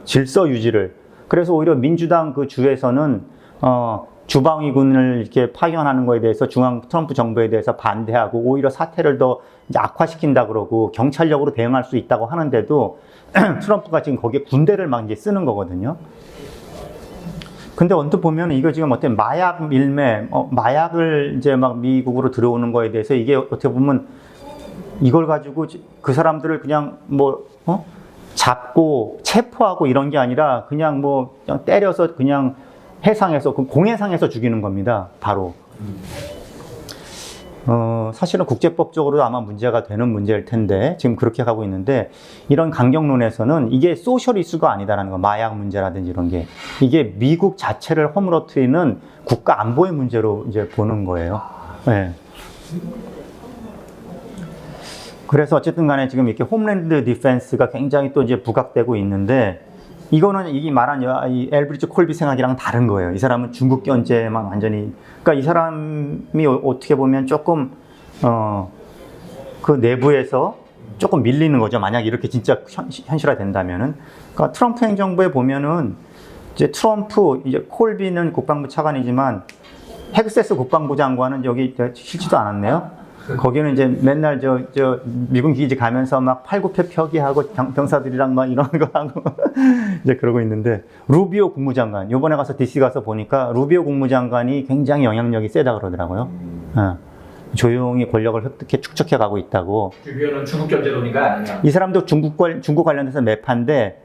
질서 유지를. 그래서 오히려 민주당 그 주에서는 주방위군을 이렇게 파견하는 거에 대해서 트럼프 정부에 대해서 반대하고, 오히려 사태를 더 이제 악화시킨다 그러고 경찰력으로 대응할 수 있다고 하는데도 트럼프가 지금 거기에 군대를 막 이제 쓰는 거거든요. 근데 언뜻 보면 이거 지금 어떤 마약 밀매, 마약을 이제 막 미국으로 들어오는 거에 대해서 이게 어떻게 보면 이걸 가지고 그 사람들을 그냥 잡고 체포하고 이런 게 아니라 그냥 그냥 때려서 그냥 해상에서, 공해상에서 죽이는 겁니다, 바로. 사실은 국제법적으로도 아마 문제가 되는 문제일 텐데 지금 그렇게 가고 있는데, 이런 강경론에서는 이게 소셜 이슈가 아니다라는 거, 마약 문제라든지 이런 게, 이게 미국 자체를 허물어뜨리는 국가 안보의 문제로 이제 보는 거예요. 네. 그래서 어쨌든 간에 지금 이렇게 홈랜드 디펜스가 굉장히 또 이제 부각되고 있는데 이거는 이 말한 이 엘브리지 콜비 생각이랑 다른 거예요. 이 사람은 중국 견제만 완전히 그러니까 이 사람이 어떻게 보면 조금 그 내부에서 조금 밀리는 거죠. 만약 이렇게 진짜 현실화 된다면은. 그러니까 트럼프 행정부에 보면은 이제 트럼프 이제 콜비는 국방부 차관이지만 헥세스 국방부 장관은 여기 싫지도 않았네요. 거기는 이제 맨날 미군 기지 가면서 막 팔굽혀 펴기하고 병사들이랑 막 이런 거 하고 이제 그러고 있는데 루비오 국무장관 요번에 가서 DC 가서 보니까 루비오 국무장관이 굉장히 영향력이 세다 그러더라고요. 조용히 권력을 획득해 축적해 가고 있다고. 루비오는 중국 견제론인가 아니냐? 이 사람도 중국 관련돼서 매파인데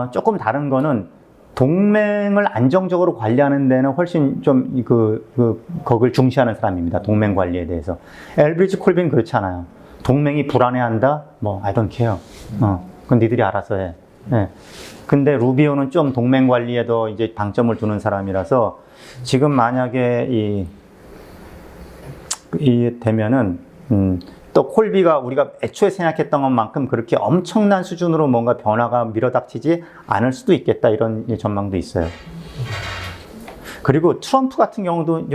조금 다른 거는 동맹을 안정적으로 관리하는 데는 훨씬 좀 그걸 중시하는 사람입니다. 동맹 관리에 대해서. 엘브리지 콜빈은 그렇지 않아요. 동맹이 불안해한다? 뭐 I don't care. 그건 니들이 알아서 해. 네. 근데 루비오는 좀 동맹 관리에도 이제 방점을 두는 사람이라서 지금 만약에 이 되면은 또 콜비가 우리가 애초에 생각했던 것만큼 그렇게 엄청난 수준으로 뭔가 변화가 밀어닥치지 않을 수도 있겠다 이런 전망도 있어요. 그리고 트럼프 같은 경우도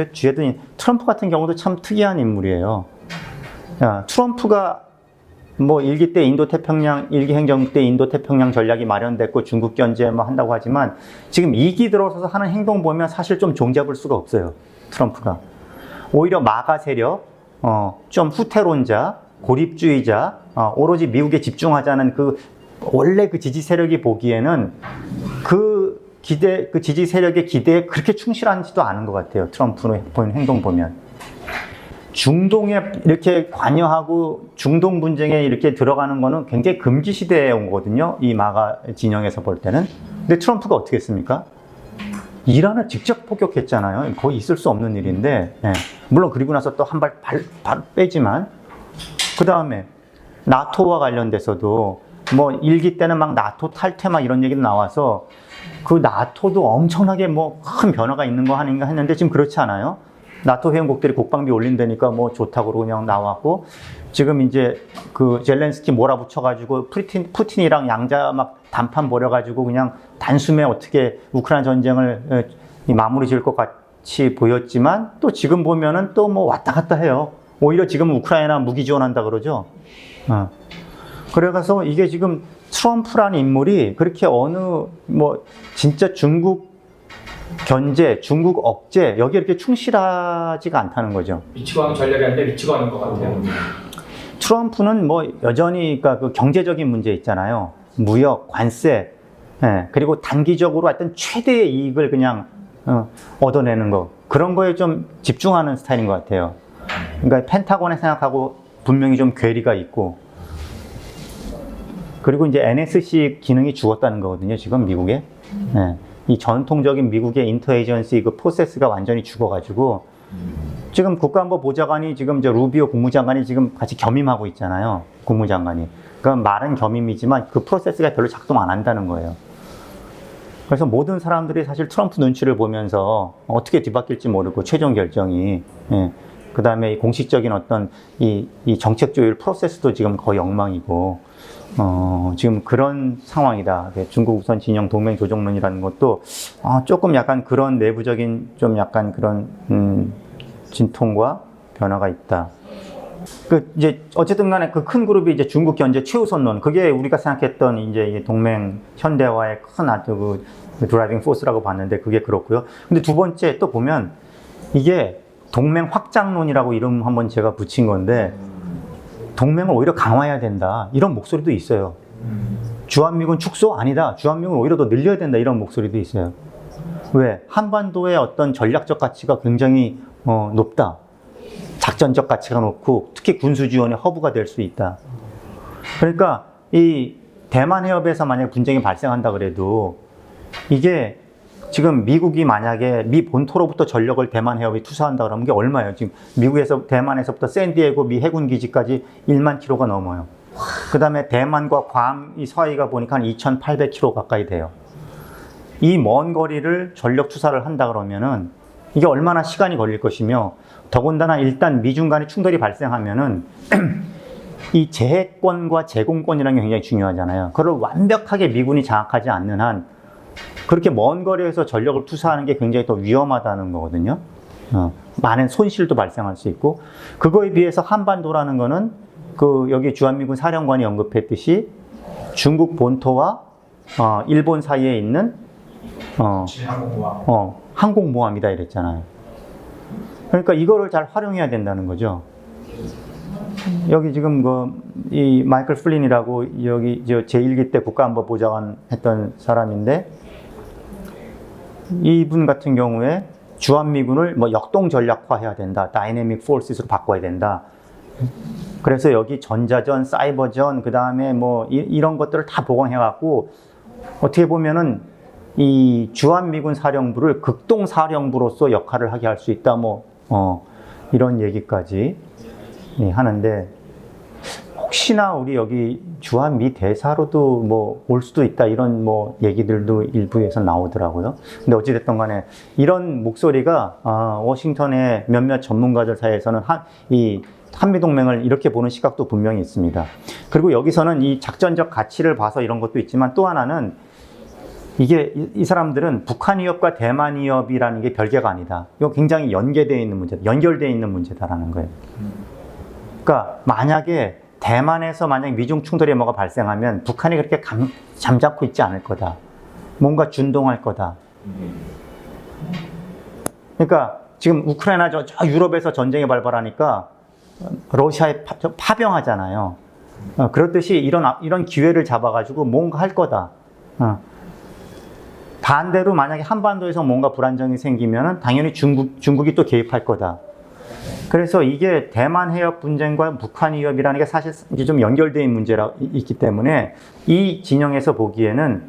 트럼프 같은 경우도 참 특이한 인물이에요. 트럼프가 뭐 일기 행정부 때 인도 태평양 전략이 마련됐고 중국 견제 뭐 한다고 하지만 지금 2기 들어서서 하는 행동 보면 사실 좀 종잡을 수가 없어요. 트럼프가 오히려 마가 세력 좀 후퇴론자, 고립주의자, 오로지 미국에 집중하자는 원래 그 지지 세력이 보기에는 그 지지 세력의 기대에 그렇게 충실하지도 않은 것 같아요. 트럼프의 행동 보면. 중동에 이렇게 관여하고 중동 분쟁에 이렇게 들어가는 거는 굉장히 금기 시대에 온 거거든요. 이 마가 진영에서 볼 때는. 근데 트럼프가 어떻게 했습니까? 이란을 직접 폭격했잖아요. 거의 있을 수 없는 일인데, 예. 물론 그리고 나서 또 한 발 빼지만, 그 다음에 나토와 관련돼서도 뭐 일기 때는 막 나토 탈퇴 막 이런 얘기도 나와서 그 나토도 엄청나게 뭐 큰 변화가 있는 거 아닌가 했는데 지금 그렇지 않아요. 나토 회원국들이 국방비 올린다니까 뭐 좋다고 그냥 나왔고 지금 이제 그 젤렌스키 몰아붙여가지고 푸틴이랑 양자 막 단판 벌여가지고 그냥 단숨에 어떻게 우크라이나 전쟁을 마무리 지을 것 같이 보였지만 또 지금 보면은 또 뭐 왔다 갔다 해요. 오히려 지금 우크라이나 무기 지원한다 그러죠. 그래서 이게 지금 트럼프라는 인물이 그렇게 뭐 진짜 중국 견제, 중국 억제 여기에 이렇게 충실하지가 않다는 거죠. 미치광이 전략이 아닌데 미치광인 것 같아요. 트럼프는 뭐 여전히 그러니까 그 경제적인 문제 있잖아요. 무역, 관세, 그리고 단기적으로 하여튼 최대의 이익을 그냥 얻어내는 거 그런 거에 좀 집중하는 스타일인 것 같아요. 그러니까 펜타곤에 생각하고 분명히 좀 괴리가 있고 그리고 이제 NSC 기능이 죽었다는 거거든요. 지금 미국에. 이 전통적인 미국의 인터에이전시 그 프로세스가 완전히 죽어가지고 지금 국가안보 보좌관이 지금 루비오 국무장관이 지금 같이 겸임하고 있잖아요. 국무장관이. 그러니까 말은 겸임이지만 그 프로세스가 별로 작동 안 한다는 거예요. 그래서 모든 사람들이 사실 트럼프 눈치를 보면서 어떻게 뒤바뀔지 모르고 최종 결정이 그 다음에 이 공식적인 어떤 이 정책 조율 프로세스도 지금 거의 엉망이고 지금 그런 상황이다. 중국 우선 진영 동맹 조정론이라는 것도 조금 약간 그런 내부적인 좀 약간 그런 진통과 변화가 있다. 이제 어쨌든 간에 그 큰 그룹이 이제 중국 견제 최우선론 그게 우리가 생각했던 이제 동맹 현대화의 큰 아주 그 드라이빙 포스라고 봤는데 그게 그렇고요. 근데 두 번째 또 보면 이게 동맹 확장론이라고 이름 한번 제가 붙인 건데 동맹을 오히려 강화해야 된다 이런 목소리도 있어요. 주한미군 축소? 아니다. 주한미군 오히려 더 늘려야 된다 이런 목소리도 있어요. 왜? 한반도의 어떤 전략적 가치가 굉장히 높다. 작전적 가치가 높고 특히 군수 지원의 허브가 될 수 있다. 그러니까 이 대만 해협에서 만약 분쟁이 발생한다 그래도 이게 지금 미국이 만약에 미 본토로부터 전력을 대만 해협에 투사한다 그러면 이게 얼마예요? 지금 미국에서 대만에서부터 샌디에고 미 해군 기지까지 1만 킬로가 넘어요. 그 다음에 대만과 괌 이 사이가 보니까 한 2,800킬로 가까이 돼요. 이 먼 거리를 전력 투사를 한다 그러면은 이게 얼마나 시간이 걸릴 것이며 더군다나 일단 미중 간의 충돌이 발생하면은 이 제해권과 제공권이라는 게 굉장히 중요하잖아요. 그걸 완벽하게 미군이 장악하지 않는 한 그렇게 먼 거리에서 전력을 투사하는 게 굉장히 더 위험하다는 거거든요. 많은 손실도 발생할 수 있고, 그거에 비해서 한반도라는 거는 여기 주한미군 사령관이 언급했듯이 중국 본토와 일본 사이에 있는 항공모함이다 이랬잖아요. 그러니까 이거를 잘 활용해야 된다는 거죠. 여기 지금 이 마이클 플린이라고 여기 제1기 때 국가안보보좌관 했던 사람인데, 이분 같은 경우에 주한미군을 역동 전략화해야 된다. 다이내믹 포스로 바꿔야 된다. 그래서 여기 전자전, 사이버전, 그 다음에 이런 것들을 다 보강해갖고 어떻게 보면은 이 주한미군 사령부를 극동사령부로서 역할을 하게 할 수 있다. 이런 얘기까지 하는데, 혹시나 우리 여기 주한미 대사로도 올 수도 있다 이런 얘기들도 일부에서 나오더라고요. 근데 어찌됐든 간에 이런 목소리가 워싱턴의 몇몇 전문가들 사이에서는 이 한미동맹을 이렇게 보는 시각도 분명히 있습니다. 그리고 여기서는 이 작전적 가치를 봐서 이런 것도 있지만, 또 하나는 이 사람들은 북한 위협과 대만 위협이라는 게 별개가 아니다. 이거 굉장히 연계되어 있는 문제다. 연결되어 있는 문제다라는 거예요. 그러니까 만약에 대만에서 미중 충돌이 뭐가 발생하면 북한이 그렇게 잠자코 있지 않을 거다. 뭔가 준동할 거다. 그러니까 지금 우크라이나 저 유럽에서 전쟁이 발발하니까 러시아에 파병하잖아요. 그렇듯이 이런 기회를 잡아가지고 뭔가 할 거다. 반대로 만약에 한반도에서 뭔가 불안정이 생기면은 당연히 중국이 또 개입할 거다. 그래서 이게 대만 해협 분쟁과 북한 위협이라는 게 사실 이제 좀 연결된 문제라 있기 때문에 이 진영에서 보기에는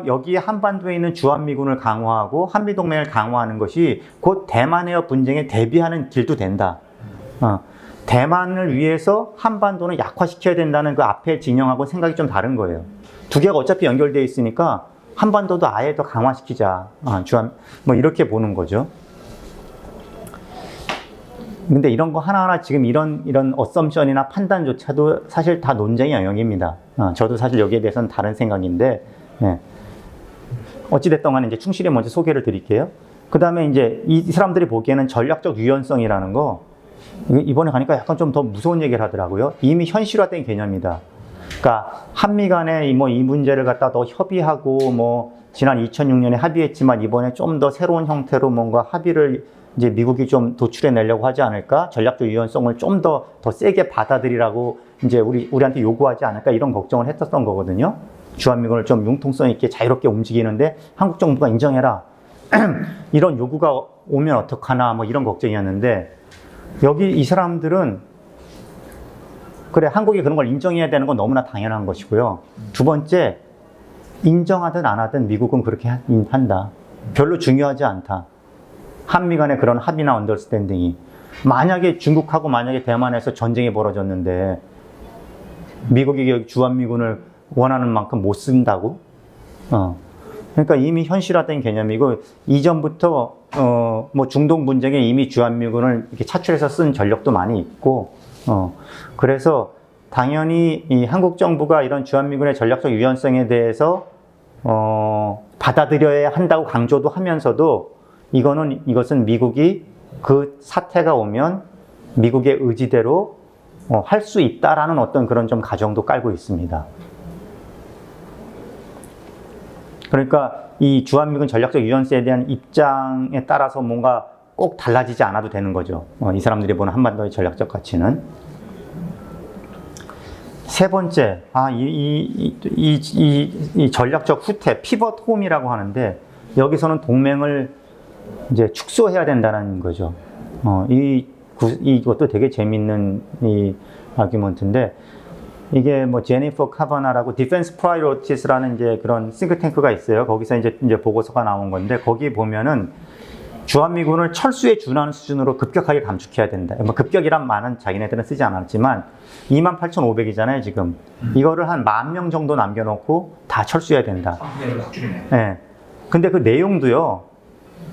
여기 한반도에 있는 주한미군을 강화하고 한미동맹을 강화하는 것이 곧 대만 해협 분쟁에 대비하는 길도 된다. 대만을 위해서 한반도는 약화시켜야 된다는 그 앞에 진영하고 생각이 좀 다른 거예요. 두 개가 어차피 연결되어 있으니까 한반도도 아예 더 강화시키자. 이렇게 보는 거죠. 근데 이런 거 하나하나 지금 이런 어썸션이나 판단조차도 사실 다 논쟁의 영역입니다. 저도 사실 여기에 대해서는 다른 생각인데, 어찌됐든 간에 이제 충실히 먼저 소개를 드릴게요. 그 다음에 이제 이 사람들이 보기에는 전략적 유연성이라는 거, 이번에 가니까 약간 좀 더 무서운 얘기를 하더라고요. 이미 현실화된 개념이다. 그러니까 한미 간에 이 문제를 갖다 더 협의하고 지난 2006년에 합의했지만 이번에 좀 더 새로운 형태로 뭔가 합의를 이제 미국이 좀 도출해 내려고 하지 않을까? 전략적 유연성을 좀 더 세게 받아들이라고 이제 우리한테 요구하지 않을까? 이런 걱정을 했었던 거거든요. 주한미군을 좀 융통성 있게 자유롭게 움직이는데 한국 정부가 인정해라. 이런 요구가 오면 어떡하나 이런 걱정이었는데, 여기 이 사람들은 그래, 한국이 그런 걸 인정해야 되는 건 너무나 당연한 것이고요. 두 번째, 인정하든 안 하든 미국은 그렇게 한다. 별로 중요하지 않다. 한미 간의 그런 합의나 언더스탠딩이. 만약에 중국하고 만약에 대만에서 전쟁이 벌어졌는데 미국이 주한미군을 원하는 만큼 못 쓴다고? 그러니까 이미 현실화된 개념이고, 이전부터 중동 분쟁에 이미 주한미군을 이렇게 차출해서 쓴 전력도 많이 있고, 그래서 당연히 이 한국 정부가 이런 주한미군의 전략적 유연성에 대해서 받아들여야 한다고 강조도 하면서도, 이것은 미국이 그 사태가 오면 미국의 의지대로 할 수 있다라는 어떤 그런 좀 가정도 깔고 있습니다. 그러니까 이 주한미군 전략적 유연성에 대한 입장에 따라서 뭔가 꼭 달라지지 않아도 되는 거죠. 이 사람들이 보는 한반도의 전략적 가치는. 세 번째, 이 전략적 후퇴, 피벗 홈이라고 하는데, 여기서는 동맹을 이제 축소해야 된다는 거죠. 이것도 되게 재밌는 이 아규먼트인데, 이게 제니퍼 카바나라고 디펜스 프라이어리티스라는 이제 그런 싱크탱크가 있어요. 거기서 이제 보고서가 나온 건데, 거기 보면은 주한미군을 철수에 준하는 수준으로 급격하게 감축해야 된다. 급격이란 말은 자기네들은 쓰지 않았지만 28,500이잖아요, 지금. 이거를 한 10,000명 정도 남겨놓고 다 철수해야 된다. 네. 근데 그 내용도요,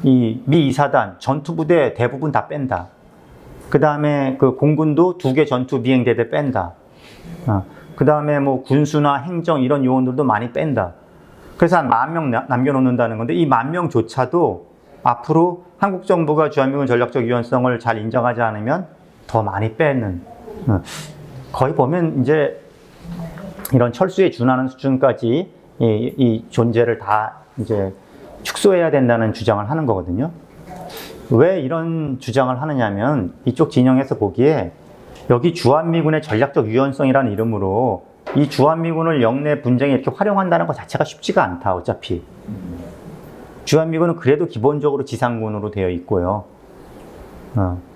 이 미 2사단 전투부대 대부분 다 뺀다. 그 다음에 그 공군도 2개 전투 비행대대 뺀다. 그 다음에 뭐 군수나 행정 이런 요원들도 많이 뺀다. 그래서 한 10,000명 남겨놓는다는 건데 이 10,000명조차도 앞으로 한국 정부가 주한미군 전략적 유연성을 잘 인정하지 않으면 더 많이 빼는 거의 보면 이제 이런 철수에 준하는 수준까지 이 존재를 다 이제 축소해야 된다는 주장을 하는 거거든요. 왜 이런 주장을 하느냐면 이쪽 진영에서 보기에 여기 주한미군의 전략적 유연성이라는 이름으로 이 주한미군을 영내 분쟁에 이렇게 활용한다는 것 자체가 쉽지가 않다. 어차피 주한미군은 그래도 기본적으로 지상군으로 되어 있고요.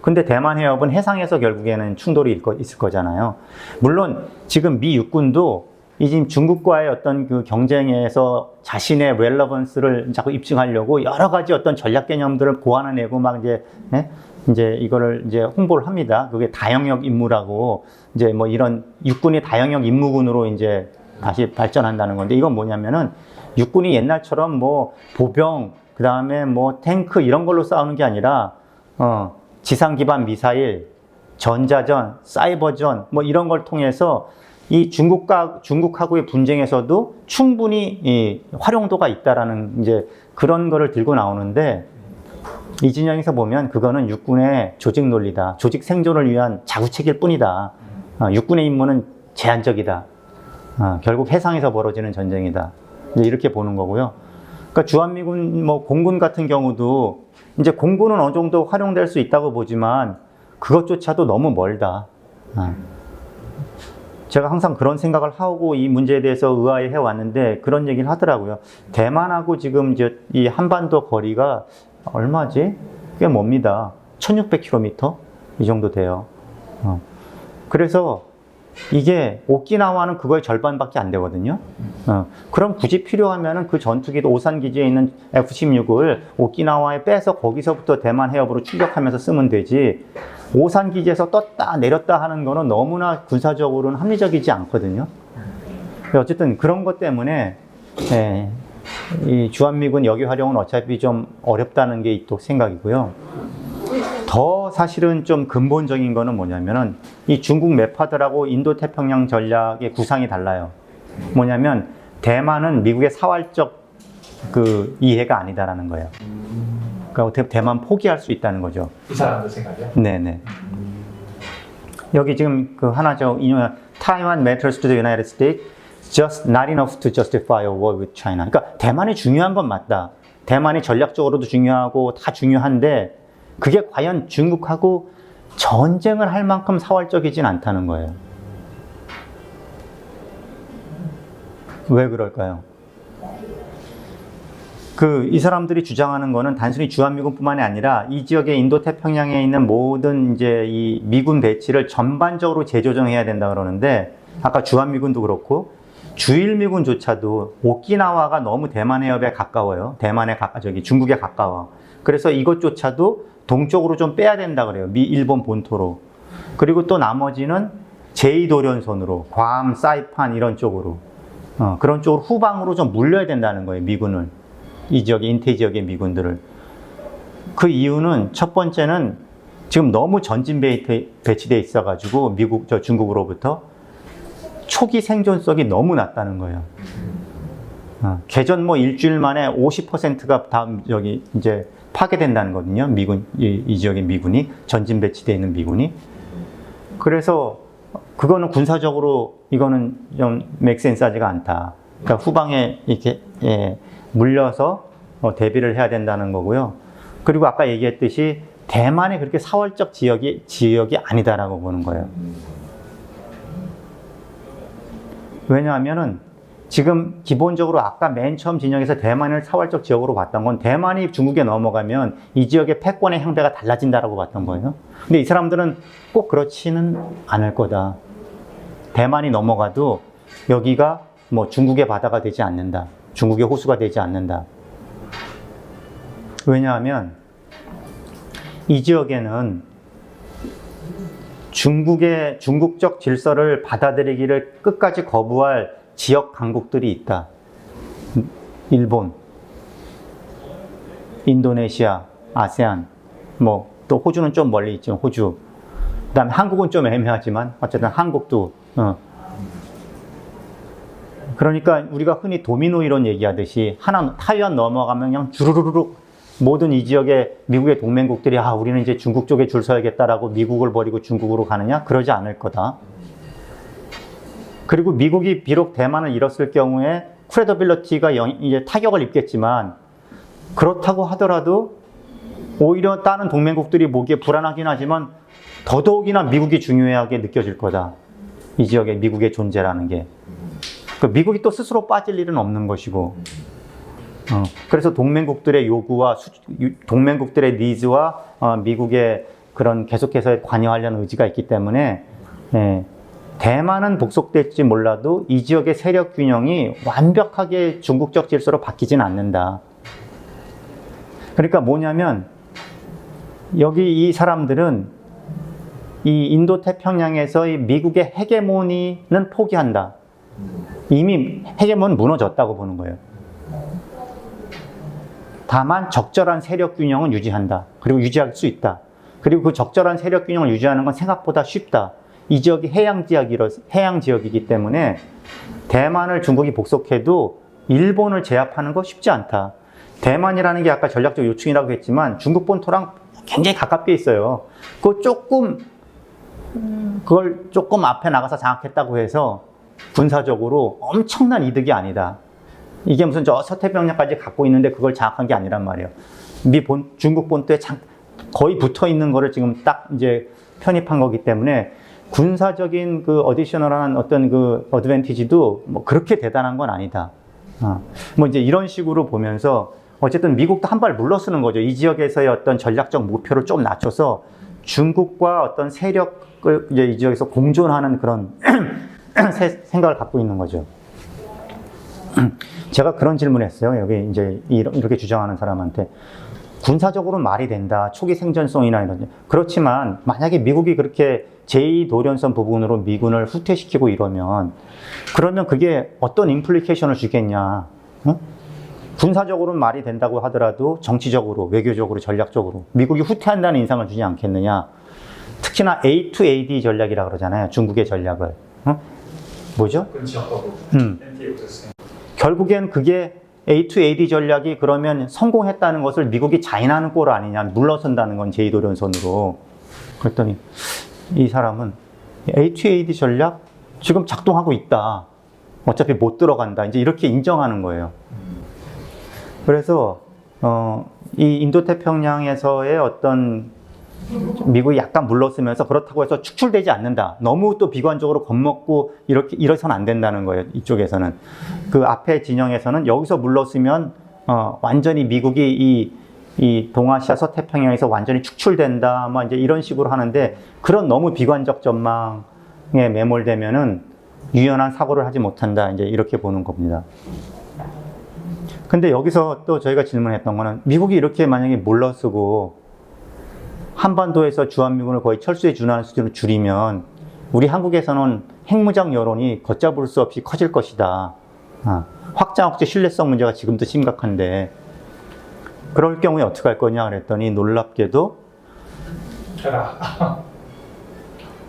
근데 대만 해협은 해상에서 결국에는 충돌이 있을 거잖아요. 물론 지금 미 육군도 이 지금 중국과의 어떤 그 경쟁에서 자신의 렐러번스를 자꾸 입증하려고 여러 가지 어떤 전략 개념들을 고안해내고 막 이제 이거를 이제 홍보를 합니다. 그게 다영역 임무라고 이제 뭐 이런 육군이 다영역 임무군으로 이제 다시 발전한다는 건데 이건 뭐냐면은 육군이 옛날처럼 뭐 보병 그 다음에 뭐 탱크 이런 걸로 싸우는 게 아니라 지상 기반 미사일, 전자전, 사이버전 뭐 이런 걸 통해서 이 중국하고의 분쟁에서도 충분히 이 활용도가 있다라는 이제 그런 거를 들고 나오는데 이 진영에서 보면 그거는 육군의 조직 논리다. 조직 생존을 위한 자구책일 뿐이다. 육군의 임무는 제한적이다. 결국 해상에서 벌어지는 전쟁이다. 이렇게 보는 거고요. 그러니까 주한미군 뭐 공군 같은 경우도 이제 공군은 어느 정도 활용될 수 있다고 보지만 그것조차도 너무 멀다. 제가 항상 그런 생각을 하고 이 문제에 대해서 의아해 왔는데 그런 얘기를 하더라고요. 대만하고 지금 이제 이 한반도 거리가 얼마지? 꽤 멉니다. 1600km? 이 정도 돼요. 그래서 이게 오키나와는 그거의 절반밖에 안 되거든요. 그럼 굳이 필요하면은 그 전투기도 오산 기지에 있는 F-16을 오키나와에 빼서 거기서부터 대만 해협으로 출격하면서 쓰면 되지. 오산 기지에서 떴다 내렸다 하는 거는 너무나 군사적으로는 합리적이지 않거든요. 어쨌든 그런 것 때문에 이 주한미군 여기 활용은 어차피 좀 어렵다는 게 또 생각이고요. 더 사실은 좀 근본적인 거는 뭐냐면은 이 중국 매파들하고 인도 태평양 전략의 구상이 달라요. 뭐냐면 대만은 미국의 사활적 그 이해가 아니다라는 거예요. 그러니까 어떻게 대만 포기할 수 있다는 거죠. 이 사람들 생각이요? 네네. 여기 지금 그 하나죠. Taiwan matters to the United States just not enough to justify a war with China. 그러니까 대만이 중요한 건 맞다. 대만이 전략적으로도 중요하고 다 중요한데 그게 과연 중국하고 전쟁을 할 만큼 사활적이진 않다는 거예요. 왜 그럴까요? 이 사람들이 주장하는 거는 단순히 주한미군뿐만이 아니라 이 지역의 인도 태평양에 있는 모든 이제 이 미군 배치를 전반적으로 재조정해야 된다 그러는데 아까 주한미군도 그렇고 주일미군조차도 오키나와가 너무 대만 해협에 가까워요. 중국에 가까워. 그래서 이것조차도 동쪽으로 좀 빼야 된다 그래요. 일본 본토로. 그리고 또 나머지는 제2도련선으로 괌, 사이판 이런 쪽으로 그런 쪽으로 후방으로 좀 물려야 된다는 거예요. 미군을. 이 지역의 인태 지역의 미군들을. 그 이유는 첫 번째는 지금 너무 전진 배치돼 있어가지고 중국으로부터 초기 생존성이 너무 낮다는 거예요. 개전 뭐 일주일 만에 50%가 다 여기 이제 파괴된다는 거거든요. 이 지역의 미군이 전진 배치되어 있는 미군이. 그래서 그거는 군사적으로 이거는 좀 맥센스하지가 않다. 그러니까 후방에 이렇게 물려서 대비를 해야 된다는 거고요. 그리고 아까 얘기했듯이 대만이 그렇게 사활적 지역이 아니다라고 보는 거예요. 왜냐하면은 지금 기본적으로 아까 맨 처음 진영에서 대만을 사활적 지역으로 봤던 건 대만이 중국에 넘어가면 이 지역의 패권의 형태가 달라진다라고 봤던 거예요. 근데 이 사람들은 꼭 그렇지는 않을 거다. 대만이 넘어가도 여기가 뭐 중국의 바다가 되지 않는다. 중국의 호수가 되지 않는다. 왜냐하면 이 지역에는 중국적 질서를 받아들이기를 끝까지 거부할 지역 강국들이 있다. 일본, 인도네시아, 아세안, 뭐 또 호주는 좀 멀리 있지만 호주. 그다음에 한국은 좀 애매하지만 어쨌든 한국도 그러니까 우리가 흔히 도미노 이론 얘기하듯이 타이완 넘어가면 그냥 주르르륵 모든 이 지역의 미국의 동맹국들이 우리는 이제 중국 쪽에 줄 서야겠다라고 미국을 버리고 중국으로 가느냐? 그러지 않을 거다. 그리고 미국이 비록 대만을 잃었을 경우에 크레더빌리티가 이제 타격을 입겠지만 그렇다고 하더라도 오히려 다른 동맹국들이 보기에 불안하긴 하지만 더더욱이나 미국이 중요하게 느껴질 거다. 이 지역에 미국의 존재라는 게. 미국이 또 스스로 빠질 일은 없는 것이고. 그래서 동맹국들의 요구와 동맹국들의 니즈와 미국의 그런 계속해서 관여하려는 의지가 있기 때문에 대만은 복속될지 몰라도 이 지역의 세력 균형이 완벽하게 중국적 질서로 바뀌진 않는다. 그러니까 뭐냐면 여기 이 사람들은 이 인도 태평양에서의 미국의 헤게모니는 포기한다. 이미 헤게몬 무너졌다고 보는 거예요. 다만 적절한 세력 균형은 유지한다. 그리고 유지할 수 있다. 그리고 그 적절한 세력 균형을 유지하는 건 생각보다 쉽다. 이 지역이 해양 지역이기 때문에 대만을 중국이 복속해도 일본을 제압하는 거 쉽지 않다. 대만이라는 게 아까 전략적 요충이라고 했지만 중국 본토랑 굉장히 가깝게 있어요. 그걸 조금 앞에 나가서 장악했다고 해서 군사적으로 엄청난 이득이 아니다. 이게 무슨 저 서태평양까지 갖고 있는데 그걸 장악한 게 아니란 말이에요. 중국 본토에 거의 붙어 있는 거를 지금 딱 이제 편입한 거기 때문에 군사적인 그 어디셔널한 어떤 그 어드밴티지도 뭐 그렇게 대단한 건 아니다. 뭐 이제 이런 식으로 보면서 어쨌든 미국도 한 발 물러서는 거죠. 이 지역에서의 어떤 전략적 목표를 좀 낮춰서 중국과 어떤 세력을 이제 이 지역에서 공존하는 그런 생각을 갖고 있는 거죠. 제가 그런 질문을 했어요. 여기 이제 이렇게 주장하는 사람한테. 군사적으로는 말이 된다. 초기 생존성이나 이런. 그렇지만 만약에 미국이 그렇게 제2도련선 부분으로 미군을 후퇴시키고 그러면 그게 어떤 임플리케이션을 주겠냐. 응? 군사적으로는 말이 된다고 하더라도 정치적으로, 외교적으로, 전략적으로 미국이 후퇴한다는 인상을 주지 않겠느냐. 특히나 A2AD 전략이라고 그러잖아요. 중국의 전략을. 응? 뭐죠? 결국엔 그게 A2AD 전략이 그러면 성공했다는 것을 미국이 자인하는 꼴 아니냐, 물러선다는 건 제2도련선으로. 그랬더니 이 사람은 A2AD 전략 지금 작동하고 있다. 어차피 못 들어간다. 이제 이렇게 인정하는 거예요. 그래서 이 인도태평양에서의 어떤 미국이 약간 물러서면서 그렇다고 해서 축출되지 않는다. 너무 또 비관적으로 겁먹고 이래서는 안 된다는 거예요. 이쪽에서는. 그 앞에 진영에서는 여기서 물러서면 완전히 미국이 이 동아시아 서태평양에서 완전히 축출된다. 뭐 이제 이런 식으로 하는데 그런 너무 비관적 전망에 매몰되면은 유연한 사고를 하지 못한다. 이제 이렇게 보는 겁니다. 근데 여기서 또 저희가 질문했던 거는 미국이 이렇게 만약에 물러서고 한반도에서 주한미군을 거의 철수에 준하는 수준으로 줄이면 우리 한국에서는 핵무장 여론이 걷잡을 수 없이 커질 것이다. 확장 억제 신뢰성 문제가 지금도 심각한데 그럴 경우에 어떻게 할 거냐 그랬더니 놀랍게도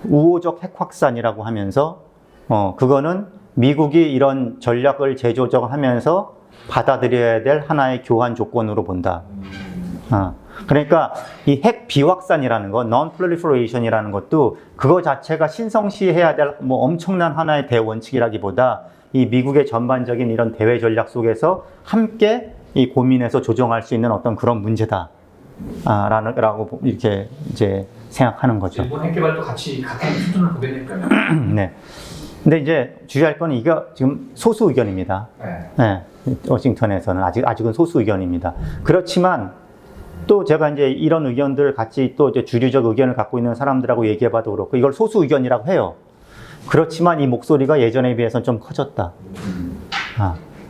우호적 핵 확산이라고 하면서 그거는 미국이 이런 전략을 재조정하면서 받아들여야 될 하나의 교환 조건으로 본다. 그러니까 이 핵 비확산이라는 거, non-proliferation이라는 것도 그거 자체가 신성시해야 될 뭐 엄청난 하나의 대원칙이라기보다 이 미국의 전반적인 이런 대외 전략 속에서 함께 이 고민해서 조정할 수 있는 어떤 그런 문제다. 라고 이렇게 이제 생각하는 거죠. 일본 핵 개발도 같이 같은 수준을 보게 될까요? 네. 근데 이제 주의할 건 이거 지금 소수 의견입니다. 네. 워싱턴에서는 아직은 소수 의견입니다. 그렇지만 또 제가 이제 이런 의견들을 같이 또 이제 주류적 의견을 갖고 있는 사람들하고 얘기해봐도 그렇고 이걸 소수 의견이라고 해요. 그렇지만 이 목소리가 예전에 비해서는 좀 커졌다.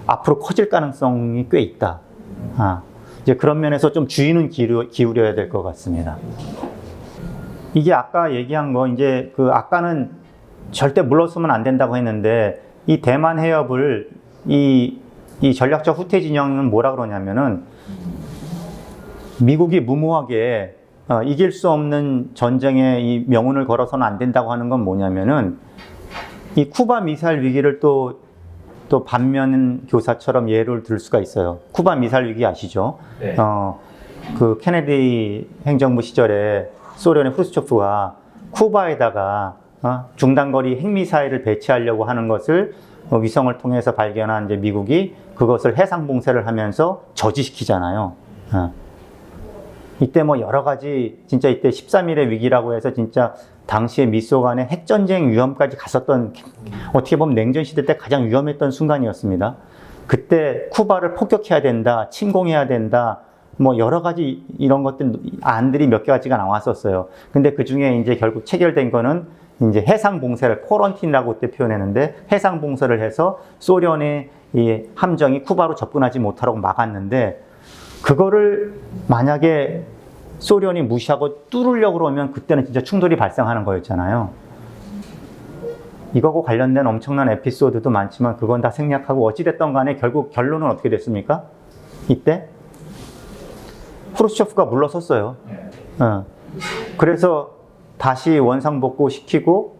앞으로 커질 가능성이 꽤 있다. 이제 그런 면에서 좀 주의는 기울여야 될 것 같습니다. 이게 아까 얘기한 거 이제 아까는 절대 물러서면 안 된다고 했는데 이 대만 해협을 이 전략적 후퇴 진영은 뭐라 그러냐면은 미국이 무모하게 이길 수 없는 전쟁에 이 명운을 걸어서는 안 된다고 하는 건 뭐냐면은 이 쿠바 미사일 위기를 또 반면 교사처럼 예를 들 수가 있어요. 쿠바 미사일 위기 아시죠? 네. 그 케네디 행정부 시절에 소련의 후르츠초프가 쿠바에다가 중단거리 핵미사일을 배치하려고 하는 것을 위성을 통해서 발견한 이제 미국이 그것을 해상 봉쇄를 하면서 저지시키잖아요. 이때 뭐 여러 가지 진짜 이때 13일의 위기라고 해서 진짜 당시에 미소 간의 핵전쟁 위험까지 갔었던, 어떻게 보면 냉전 시대 때 가장 위험했던 순간이었습니다. 그때 쿠바를 폭격해야 된다, 침공해야 된다, 뭐 여러 가지 이런 것들 안들이 몇 가지가 나왔었어요. 근데 그 중에 이제 결국 체결된 거는 이제 해상 봉쇄를, 코런틴이라고 그때 표현했는데 해상 봉쇄를 해서 소련의 이 함정이 쿠바로 접근하지 못하도록 막았는데, 그거를 만약에 소련이 무시하고 뚫으려고 그러면 그때는 진짜 충돌이 발생하는 거였잖아요. 이거하고 관련된 엄청난 에피소드도 많지만 그건 다 생략하고 어찌됐든 간에 결국 결론은 어떻게 됐습니까? 이때 후르츠초프가 물러섰어요. 그래서 다시 원상복구 시키고,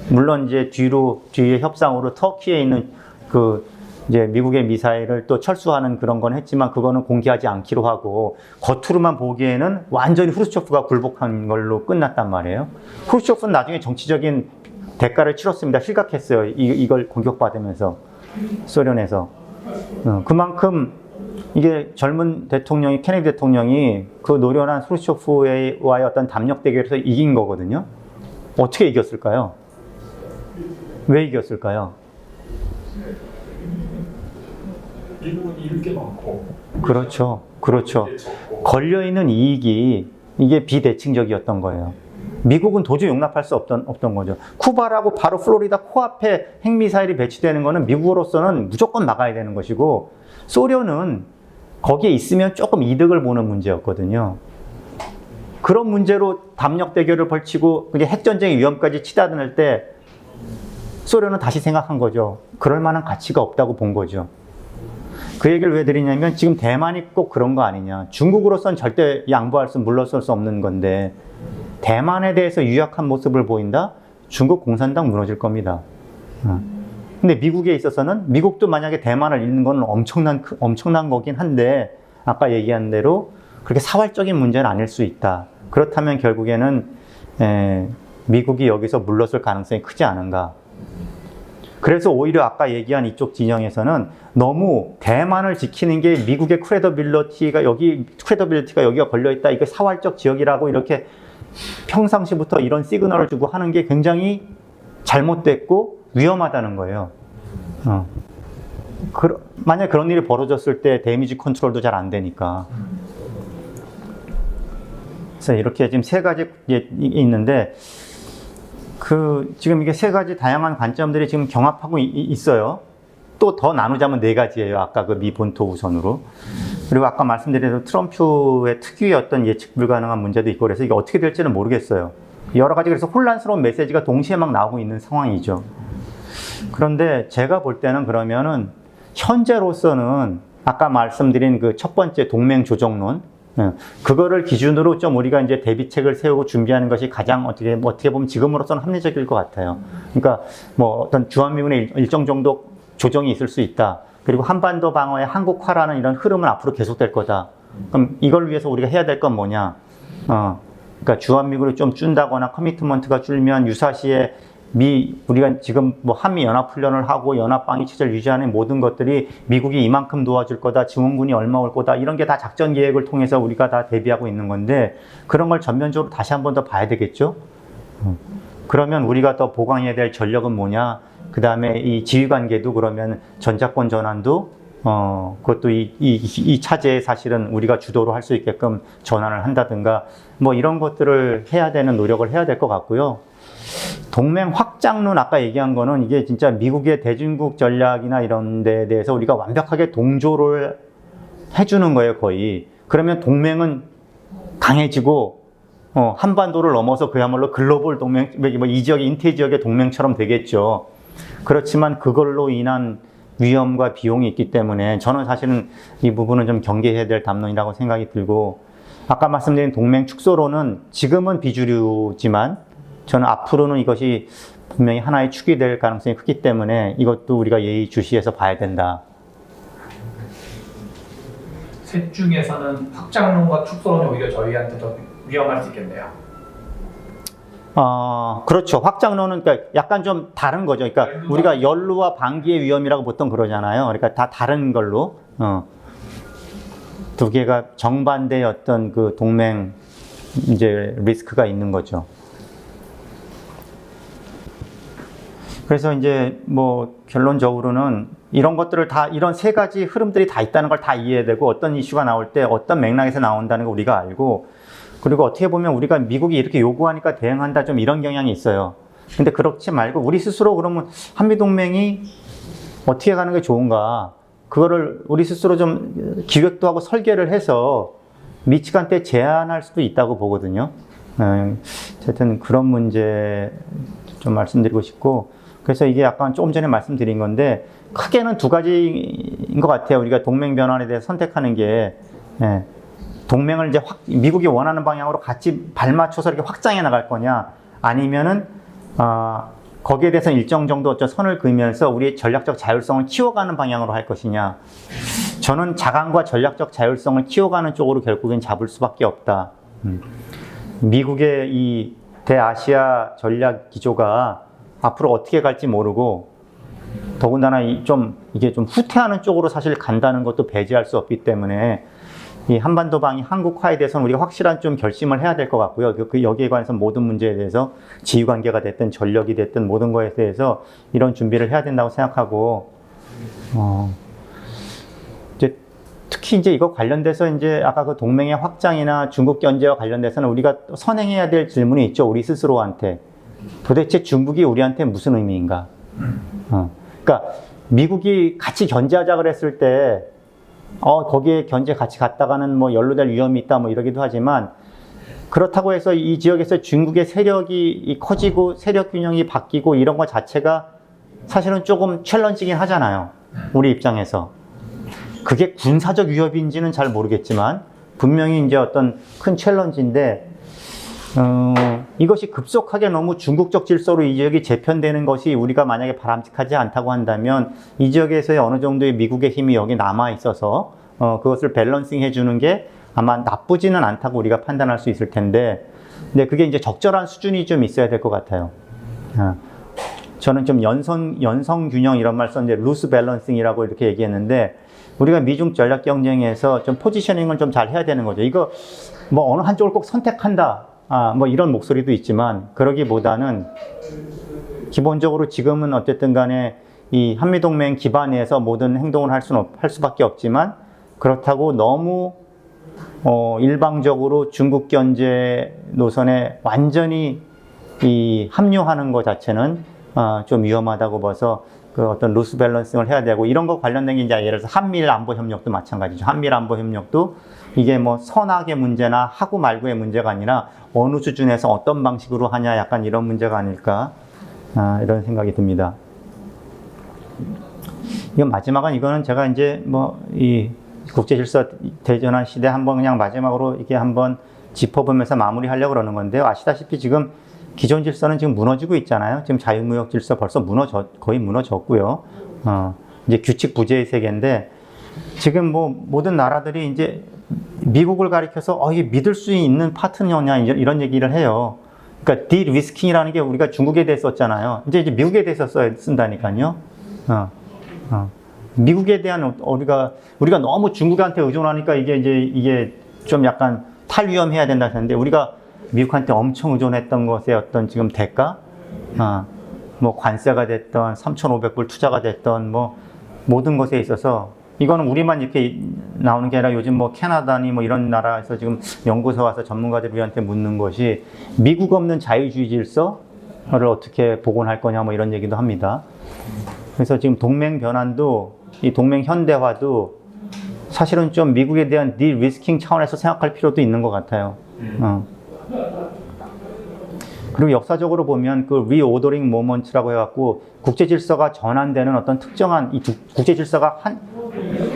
물론 이제 뒤에 협상으로 터키에 있는 이제 미국의 미사일을 또 철수하는 그런 건 했지만 그거는 공개하지 않기로 하고, 겉으로만 보기에는 완전히 후르츠초프가 굴복한 걸로 끝났단 말이에요. 후르츠초프는 나중에 정치적인 대가를 치렀습니다. 실각했어요. 이걸 공격받으면서 소련에서. 그만큼 이게 젊은 대통령이, 케네디 대통령이 그 노련한 후르츠초프와의 어떤 담력 대결에서 이긴 거거든요. 어떻게 이겼을까요? 왜 이겼을까요? 미국은 잃을 게 많고. 그렇죠. 걸려있는 이익이 이게 비대칭적이었던 거예요. 미국은 도저히 용납할 수 없던 거죠. 쿠바라고 바로 플로리다 코앞에 핵미사일이 배치되는 거는 미국으로서는 무조건 막아야 되는 것이고, 소련은 거기에 있으면 조금 이득을 보는 문제였거든요. 그런 문제로 담력 대결을 벌치고 그게 핵전쟁의 위험까지 치닫을 때 소련은 다시 생각한 거죠. 그럴 만한 가치가 없다고 본 거죠. 그 얘기를 왜 드리냐면, 지금 대만이 꼭 그런 거 아니냐. 중국으로서는 절대 물러설 수 없는 건데, 대만에 대해서 유약한 모습을 보인다? 중국 공산당 무너질 겁니다. 근데 미국에 있어서는, 미국도 만약에 대만을 잃는 건 엄청난 거긴 한데, 아까 얘기한 대로 그렇게 사활적인 문제는 아닐 수 있다. 그렇다면 결국에는 미국이 여기서 물러설 가능성이 크지 않은가. 그래서 오히려 아까 얘기한 이쪽 진영에서는 너무 대만을 지키는 게 미국의 크레더빌리티가 여기가 걸려있다, 이게 사활적 지역이라고 이렇게 평상시부터 이런 시그널을 주고 하는 게 굉장히 잘못됐고 위험하다는 거예요. 만약 그런 일이 벌어졌을 때 데미지 컨트롤도 잘 안 되니까. 그래서 이렇게 지금 세 가지 있는데, 지금 이게 세 가지 다양한 관점들이 지금 경합하고 있어요. 또 더 나누자면 네 가지예요. 아까 그 미 본토 우선으로. 그리고 아까 말씀드린 대로 트럼프의 특유의 어떤 예측 불가능한 문제도 있고, 그래서 이게 어떻게 될지는 모르겠어요. 여러 가지 그래서 혼란스러운 메시지가 동시에 막 나오고 있는 상황이죠. 그런데 제가 볼 때는 그러면은 현재로서는 아까 말씀드린 그 첫 번째 동맹 조정론, 그거를 기준으로 좀 우리가 이제 대비책을 세우고 준비하는 것이 가장 어떻게 보면 지금으로서는 합리적일 것 같아요. 그러니까 뭐 어떤 주한미군의 일정 정도 조정이 있을 수 있다. 그리고 한반도 방어의 한국화라는 이런 흐름은 앞으로 계속될 거다. 그럼 이걸 위해서 우리가 해야 될 건 뭐냐? 그러니까 주한미군을 좀 준다거나 커미트먼트가 줄면 유사시에 우리가 지금 뭐 한미 연합훈련을 하고 연합방위 체제를 유지하는 모든 것들이 미국이 이만큼 도와줄 거다, 지원군이 얼마 올 거다, 이런 게 다 작전 계획을 통해서 우리가 다 대비하고 있는 건데, 그런 걸 전면적으로 다시 한 번 더 봐야 되겠죠? 그러면 우리가 더 보강해야 될 전력은 뭐냐? 그 다음에 이 지휘관계도 그러면 전자권 전환도 그것도 이 차제에 사실은 우리가 주도로 할 수 있게끔 전환을 한다든가, 뭐 이런 것들을 해야 되는 노력을 해야 될 것 같고요. 동맹 확장론 아까 얘기한 거는 이게 진짜 미국의 대중국 전략이나 이런 데에 대해서 우리가 완벽하게 동조를 해주는 거예요, 거의. 그러면 동맹은 강해지고, 한반도를 넘어서 그야말로 글로벌 동맹, 뭐 이 지역의 인태 지역의 동맹처럼 되겠죠. 그렇지만 그걸로 인한 위험과 비용이 있기 때문에 저는 사실은 이 부분은 좀 경계해야 될 담론이라고 생각이 들고, 아까 말씀드린 동맹 축소로는 지금은 비주류지만 저는 앞으로는 이것이 분명히 하나의 축이 될 가능성이 크기 때문에 이것도 우리가 예의주시해서 봐야 된다. 셋 중에서는 확장론과 축소론이 오히려 저희한테 더 위험할 수 있겠네요. 그렇죠. 확장론은 그러니까 약간 좀 다른 거죠. 그러니까 우리가 연루와 방기의 위험이라고 보통 그러잖아요. 그러니까 다 다른 걸로 두 개가 정반대의 어떤 그 동맹 이제 리스크가 있는 거죠. 그래서 이제 뭐 결론적으로는 이런 것들을 다 이런 세 가지 흐름들이 다 있다는 걸 다 이해해야 되고 어떤 이슈가 나올 때 어떤 맥락에서 나온다는 걸 우리가 알고 그리고 어떻게 보면 우리가 미국이 이렇게 요구하니까 대응한다 좀 이런 경향이 있어요. 근데 그렇지 말고 우리 스스로 그러면 한미동맹이 어떻게 가는 게 좋은가 그거를 우리 스스로 좀 기획도 하고 설계를 해서 미치간 때 제한할 수도 있다고 보거든요. 어쨌든 그런 문제 좀 말씀드리고 싶고 그래서 이게 약간 조금 전에 말씀드린 건데 크게는 두 가지인 것 같아요. 우리가 동맹 변환에 대해서 선택하는 게 동맹을 이제 미국이 원하는 방향으로 같이 발맞춰서 이렇게 확장해 나갈 거냐 아니면은 거기에 대해서 일정 정도 어떤 선을 그으면서 우리의 전략적 자율성을 키워가는 방향으로 할 것이냐. 저는 자강과 전략적 자율성을 키워가는 쪽으로 결국엔 잡을 수밖에 없다. 미국의 이 대아시아 전략 기조가 앞으로 어떻게 갈지 모르고 더군다나 이게 좀 후퇴하는 쪽으로 사실 간다는 것도 배제할 수 없기 때문에 이 한반도방위 한국화에 대해서는 우리가 확실한 좀 결심을 해야 될 것 같고요. 여기에 관해서 모든 문제에 대해서 지휘관계가 됐든 전력이 됐든 모든 거에 대해서 이런 준비를 해야 된다고 생각하고 이제 특히 이제 이거 관련돼서 이제 아까 그 동맹의 확장이나 중국 견제와 관련돼서는 우리가 선행해야 될 질문이 있죠. 우리 스스로한테. 도대체 중국이 우리한테 무슨 의미인가? 그러니까 미국이 같이 견제하자 그랬을 때 거기에 견제 같이 갔다가는 뭐 연루될 위험이 있다 뭐 이러기도 하지만 그렇다고 해서 이 지역에서 중국의 세력이 커지고 세력 균형이 바뀌고 이런 것 자체가 사실은 조금 챌린지긴 하잖아요. 우리 입장에서. 그게 군사적 위협인지는 잘 모르겠지만 분명히 이제 어떤 큰 챌린지인데 이것이 급속하게 너무 중국적 질서로 이 지역이 재편되는 것이 우리가 만약에 바람직하지 않다고 한다면 이 지역에서의 어느 정도의 미국의 힘이 여기 남아 있어서 그것을 밸런싱 해주는 게 아마 나쁘지는 않다고 우리가 판단할 수 있을 텐데 근데 그게 이제 적절한 수준이 좀 있어야 될 것 같아요. 저는 좀 연성 균형 이런 말 썼는데 루스 밸런싱이라고 이렇게 얘기했는데 우리가 미중 전략 경쟁에서 좀 포지셔닝을 좀 잘 해야 되는 거죠. 이거 뭐 어느 한쪽을 꼭 선택한다. 뭐 이런 목소리도 있지만 그러기보다는 기본적으로 지금은 어쨌든 간에 이 한미동맹 기반에서 모든 행동을 할 수밖에 없지만 그렇다고 너무 일방적으로 중국 견제 노선에 완전히 합류하는 것 자체는 좀 위험하다고 봐서 그 어떤 루스 밸런싱을 해야 되고 이런 거 관련된 게 이제 예를 들어서 한미일 안보 협력도 마찬가지죠. 한미일 안보 협력도 이게 뭐 선악의 문제나 하고 말고의 문제가 아니라 어느 수준에서 어떤 방식으로 하냐 약간 이런 문제가 아닐까 이런 생각이 듭니다. 이거는 제가 이제 뭐 이 국제질서 대전환 시대 한번 그냥 마지막으로 이렇게 한번 짚어보면서 마무리하려고 그러는 건데요. 아시다시피 지금 기존 질서는 지금 무너지고 있잖아요. 지금 자유무역 질서 벌써 거의 무너졌고요. 이제 규칙 부재의 세계인데 지금 뭐 모든 나라들이 이제 미국을 가리켜서 이게 믿을 수 있는 파트너냐 이런 얘기를 해요. 그러니까 디리스킹이라는 게 우리가 중국에 대해 썼잖아요. 이제 미국에 대해서 쓴다니까요. 미국에 대한 우리가 너무 중국한테 의존하니까 이게 좀 약간 탈위험해야 된다 했는데 우리가 미국한테 엄청 의존했던 것의 어떤 지금 대가, 뭐 관세가 됐던 3,500불 투자가 됐던 뭐 모든 것에 있어서 이거는 우리만 이렇게 나오는 게 아니라 요즘 뭐 캐나다니 뭐 이런 나라에서 지금 연구소 와서 전문가들이 우리한테 묻는 것이 미국 없는 자유주의 질서를 어떻게 복원할 거냐 뭐 이런 얘기도 합니다. 그래서 지금 동맹 변환도 이 동맹 현대화도 사실은 좀 미국에 대한 디리스킹 차원에서 생각할 필요도 있는 것 같아요. 그리고 역사적으로 보면 그 리오더링 모먼트라고 해갖고 국제 질서가 전환되는 어떤 특정한 국제 질서가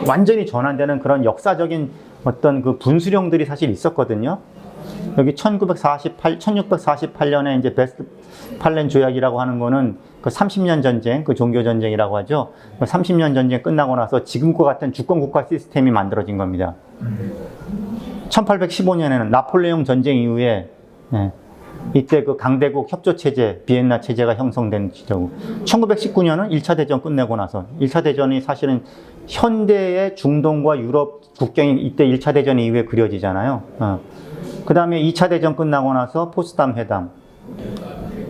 완전히 전환되는 그런 역사적인 어떤 그 분수령들이 사실 있었거든요. 여기 1648년에 이제 베스트팔렌 조약이라고 하는 거는 그 30년 전쟁, 그 종교 전쟁이라고 하죠. 그 30년 전쟁 끝나고 나서 지금과 같은 주권 국가 시스템이 만들어진 겁니다. 1815년에는 나폴레옹 전쟁 이후에 이때 그 강대국 협조 체제, 비엔나 체제가 형성된 시절이고 1919년은 1차 대전 끝내고 나서 1차 대전이 사실은 현대의 중동과 유럽 국경이 이때 1차 대전 이후에 그려지잖아요. 그 다음에 2차 대전 끝나고 나서 포츠담 회담.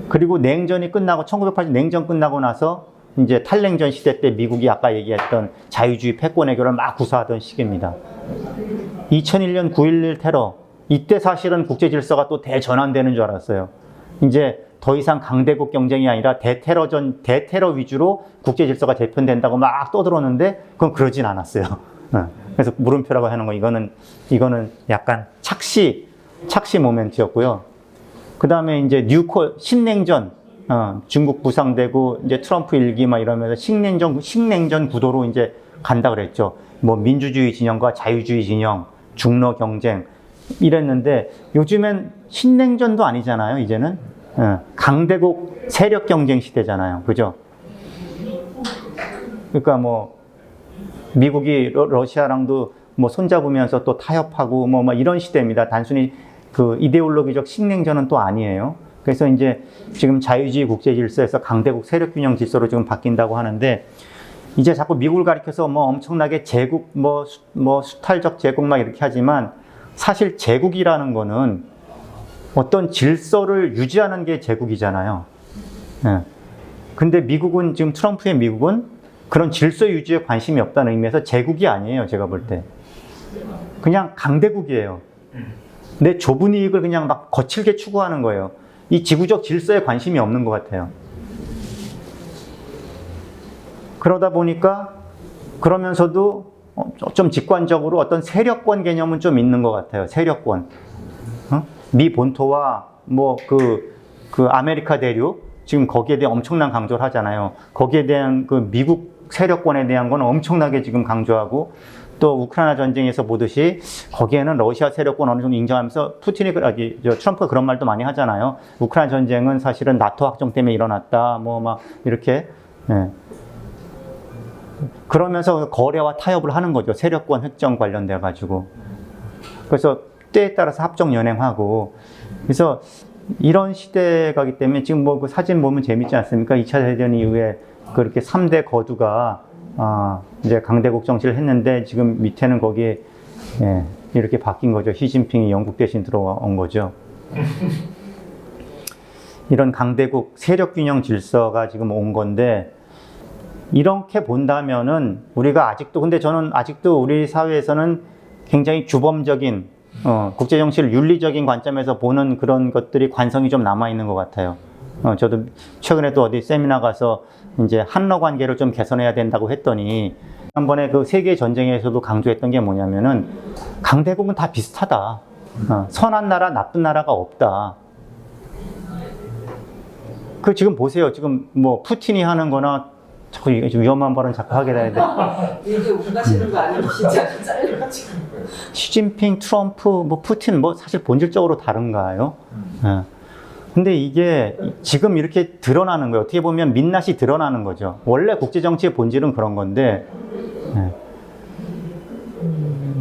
그리고 냉전이 끝나고 1980 냉전 끝나고 나서 이제 탈냉전 시대 때 미국이 아까 얘기했던 자유주의 패권 외교를 막 구사하던 시기입니다. 2001년 9.11 테러. 이때 사실은 국제 질서가 또 대전환되는 줄 알았어요. 이제 더 이상 강대국 경쟁이 아니라 대테러 위주로 국제 질서가 재편된다고 막 떠들었는데 그건 그러진 않았어요. 그래서 물음표라고 하는 거 이거는 약간 착시 모멘트였고요. 그 다음에 이제 신냉전, 중국 부상되고 이제 트럼프 일기 막 이러면서 신냉전 구도로 이제 간다 그랬죠. 뭐 민주주의 진영과 자유주의 진영, 중러 경쟁 이랬는데 요즘엔 신냉전도 아니잖아요. 이제는 강대국 세력 경쟁 시대잖아요. 그죠? 그러니까 뭐 미국이 러시아랑도 뭐 손잡으면서 또 타협하고 뭐 이런 시대입니다. 단순히 그 이데올로기적 신냉전은 또 아니에요. 그래서 이제 지금 자유주의 국제 질서에서 강대국 세력 균형 질서로 지금 바뀐다고 하는데 이제 자꾸 미국을 가리켜서 뭐 엄청나게 제국 뭐 수탈적 제국 막 이렇게 하지만 사실 제국이라는 거는 어떤 질서를 유지하는 게 제국이잖아요. 근데 미국은 지금 트럼프의 미국은 그런 질서 유지에 관심이 없다는 의미에서 제국이 아니에요. 제가 볼 때. 그냥 강대국이에요. 내 좁은 이익을 그냥 막 거칠게 추구하는 거예요. 이 지구적 질서에 관심이 없는 것 같아요. 그러다 보니까 그러면서도 좀 직관적으로 어떤 세력권 개념은 좀 있는 것 같아요. 세력권. 미 본토와 뭐 그 아메리카 대륙 지금 거기에 대해 엄청난 강조를 하잖아요. 거기에 대한 그 미국 세력권에 대한 건 엄청나게 지금 강조하고 또 우크라이나 전쟁에서 보듯이 거기에는 러시아 세력권 어느 정도 인정하면서 트럼프가 그런 말도 많이 하잖아요. 우크라이나 전쟁은 사실은 나토 확정 때문에 일어났다. 뭐 막 이렇게. 그러면서 거래와 타협을 하는 거죠. 세력권 획정 관련돼 가지고. 그래서 때에 따라서 합종 연행하고. 그래서 이런 시대가기 때문에 지금 뭐 그 사진 보면 재밌지 않습니까? 2차 대전 이후에 그렇게 3대 거두가 이제 강대국 정치를 했는데 지금 밑에는 거기에 이렇게 바뀐 거죠. 시진핑이 영국 대신 들어온 거죠. 이런 강대국 세력 균형 질서가 지금 온 건데 이렇게 본다면은 우리가 아직도 근데 저는 아직도 우리 사회에서는 굉장히 규범적인 국제 정치를 윤리적인 관점에서 보는 그런 것들이 관성이 좀 남아 있는 것 같아요. 저도 최근에도 어디 세미나 가서 이제 한러 관계를 좀 개선해야 된다고 했더니 한번에 그 세계 전쟁에서도 강조했던 게 뭐냐면은 강대국은 다 비슷하다. 선한 나라, 나쁜 나라가 없다. 그 지금 보세요. 지금 뭐 푸틴이 하는 거나 자꾸 위험한 발언 자꾸 하게 되는데 이게 운다시는 거 아니면 진짜 잘려가지고 시진핑, 트럼프, 뭐 푸틴 뭐 사실 본질적으로 다른가요? 근데 이게 지금 이렇게 드러나는 거예요. 어떻게 보면 민낯이 드러나는 거죠. 원래 국제정치의 본질은 그런 건데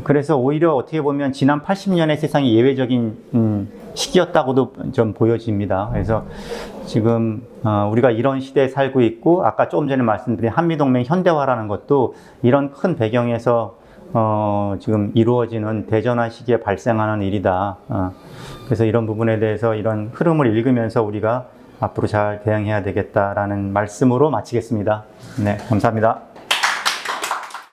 그래서 오히려 어떻게 보면 지난 80년의 세상이 예외적인 시기였다고도 좀 보여집니다. 그래서 지금 우리가 이런 시대에 살고 있고 아까 조금 전에 말씀드린 한미동맹 현대화라는 것도 이런 큰 배경에서 지금 이루어지는 대전환 시기에 발생하는 일이다. 그래서 이런 부분에 대해서 이런 흐름을 읽으면서 우리가 앞으로 잘 대응해야 되겠다라는 말씀으로 마치겠습니다. 네, 감사합니다.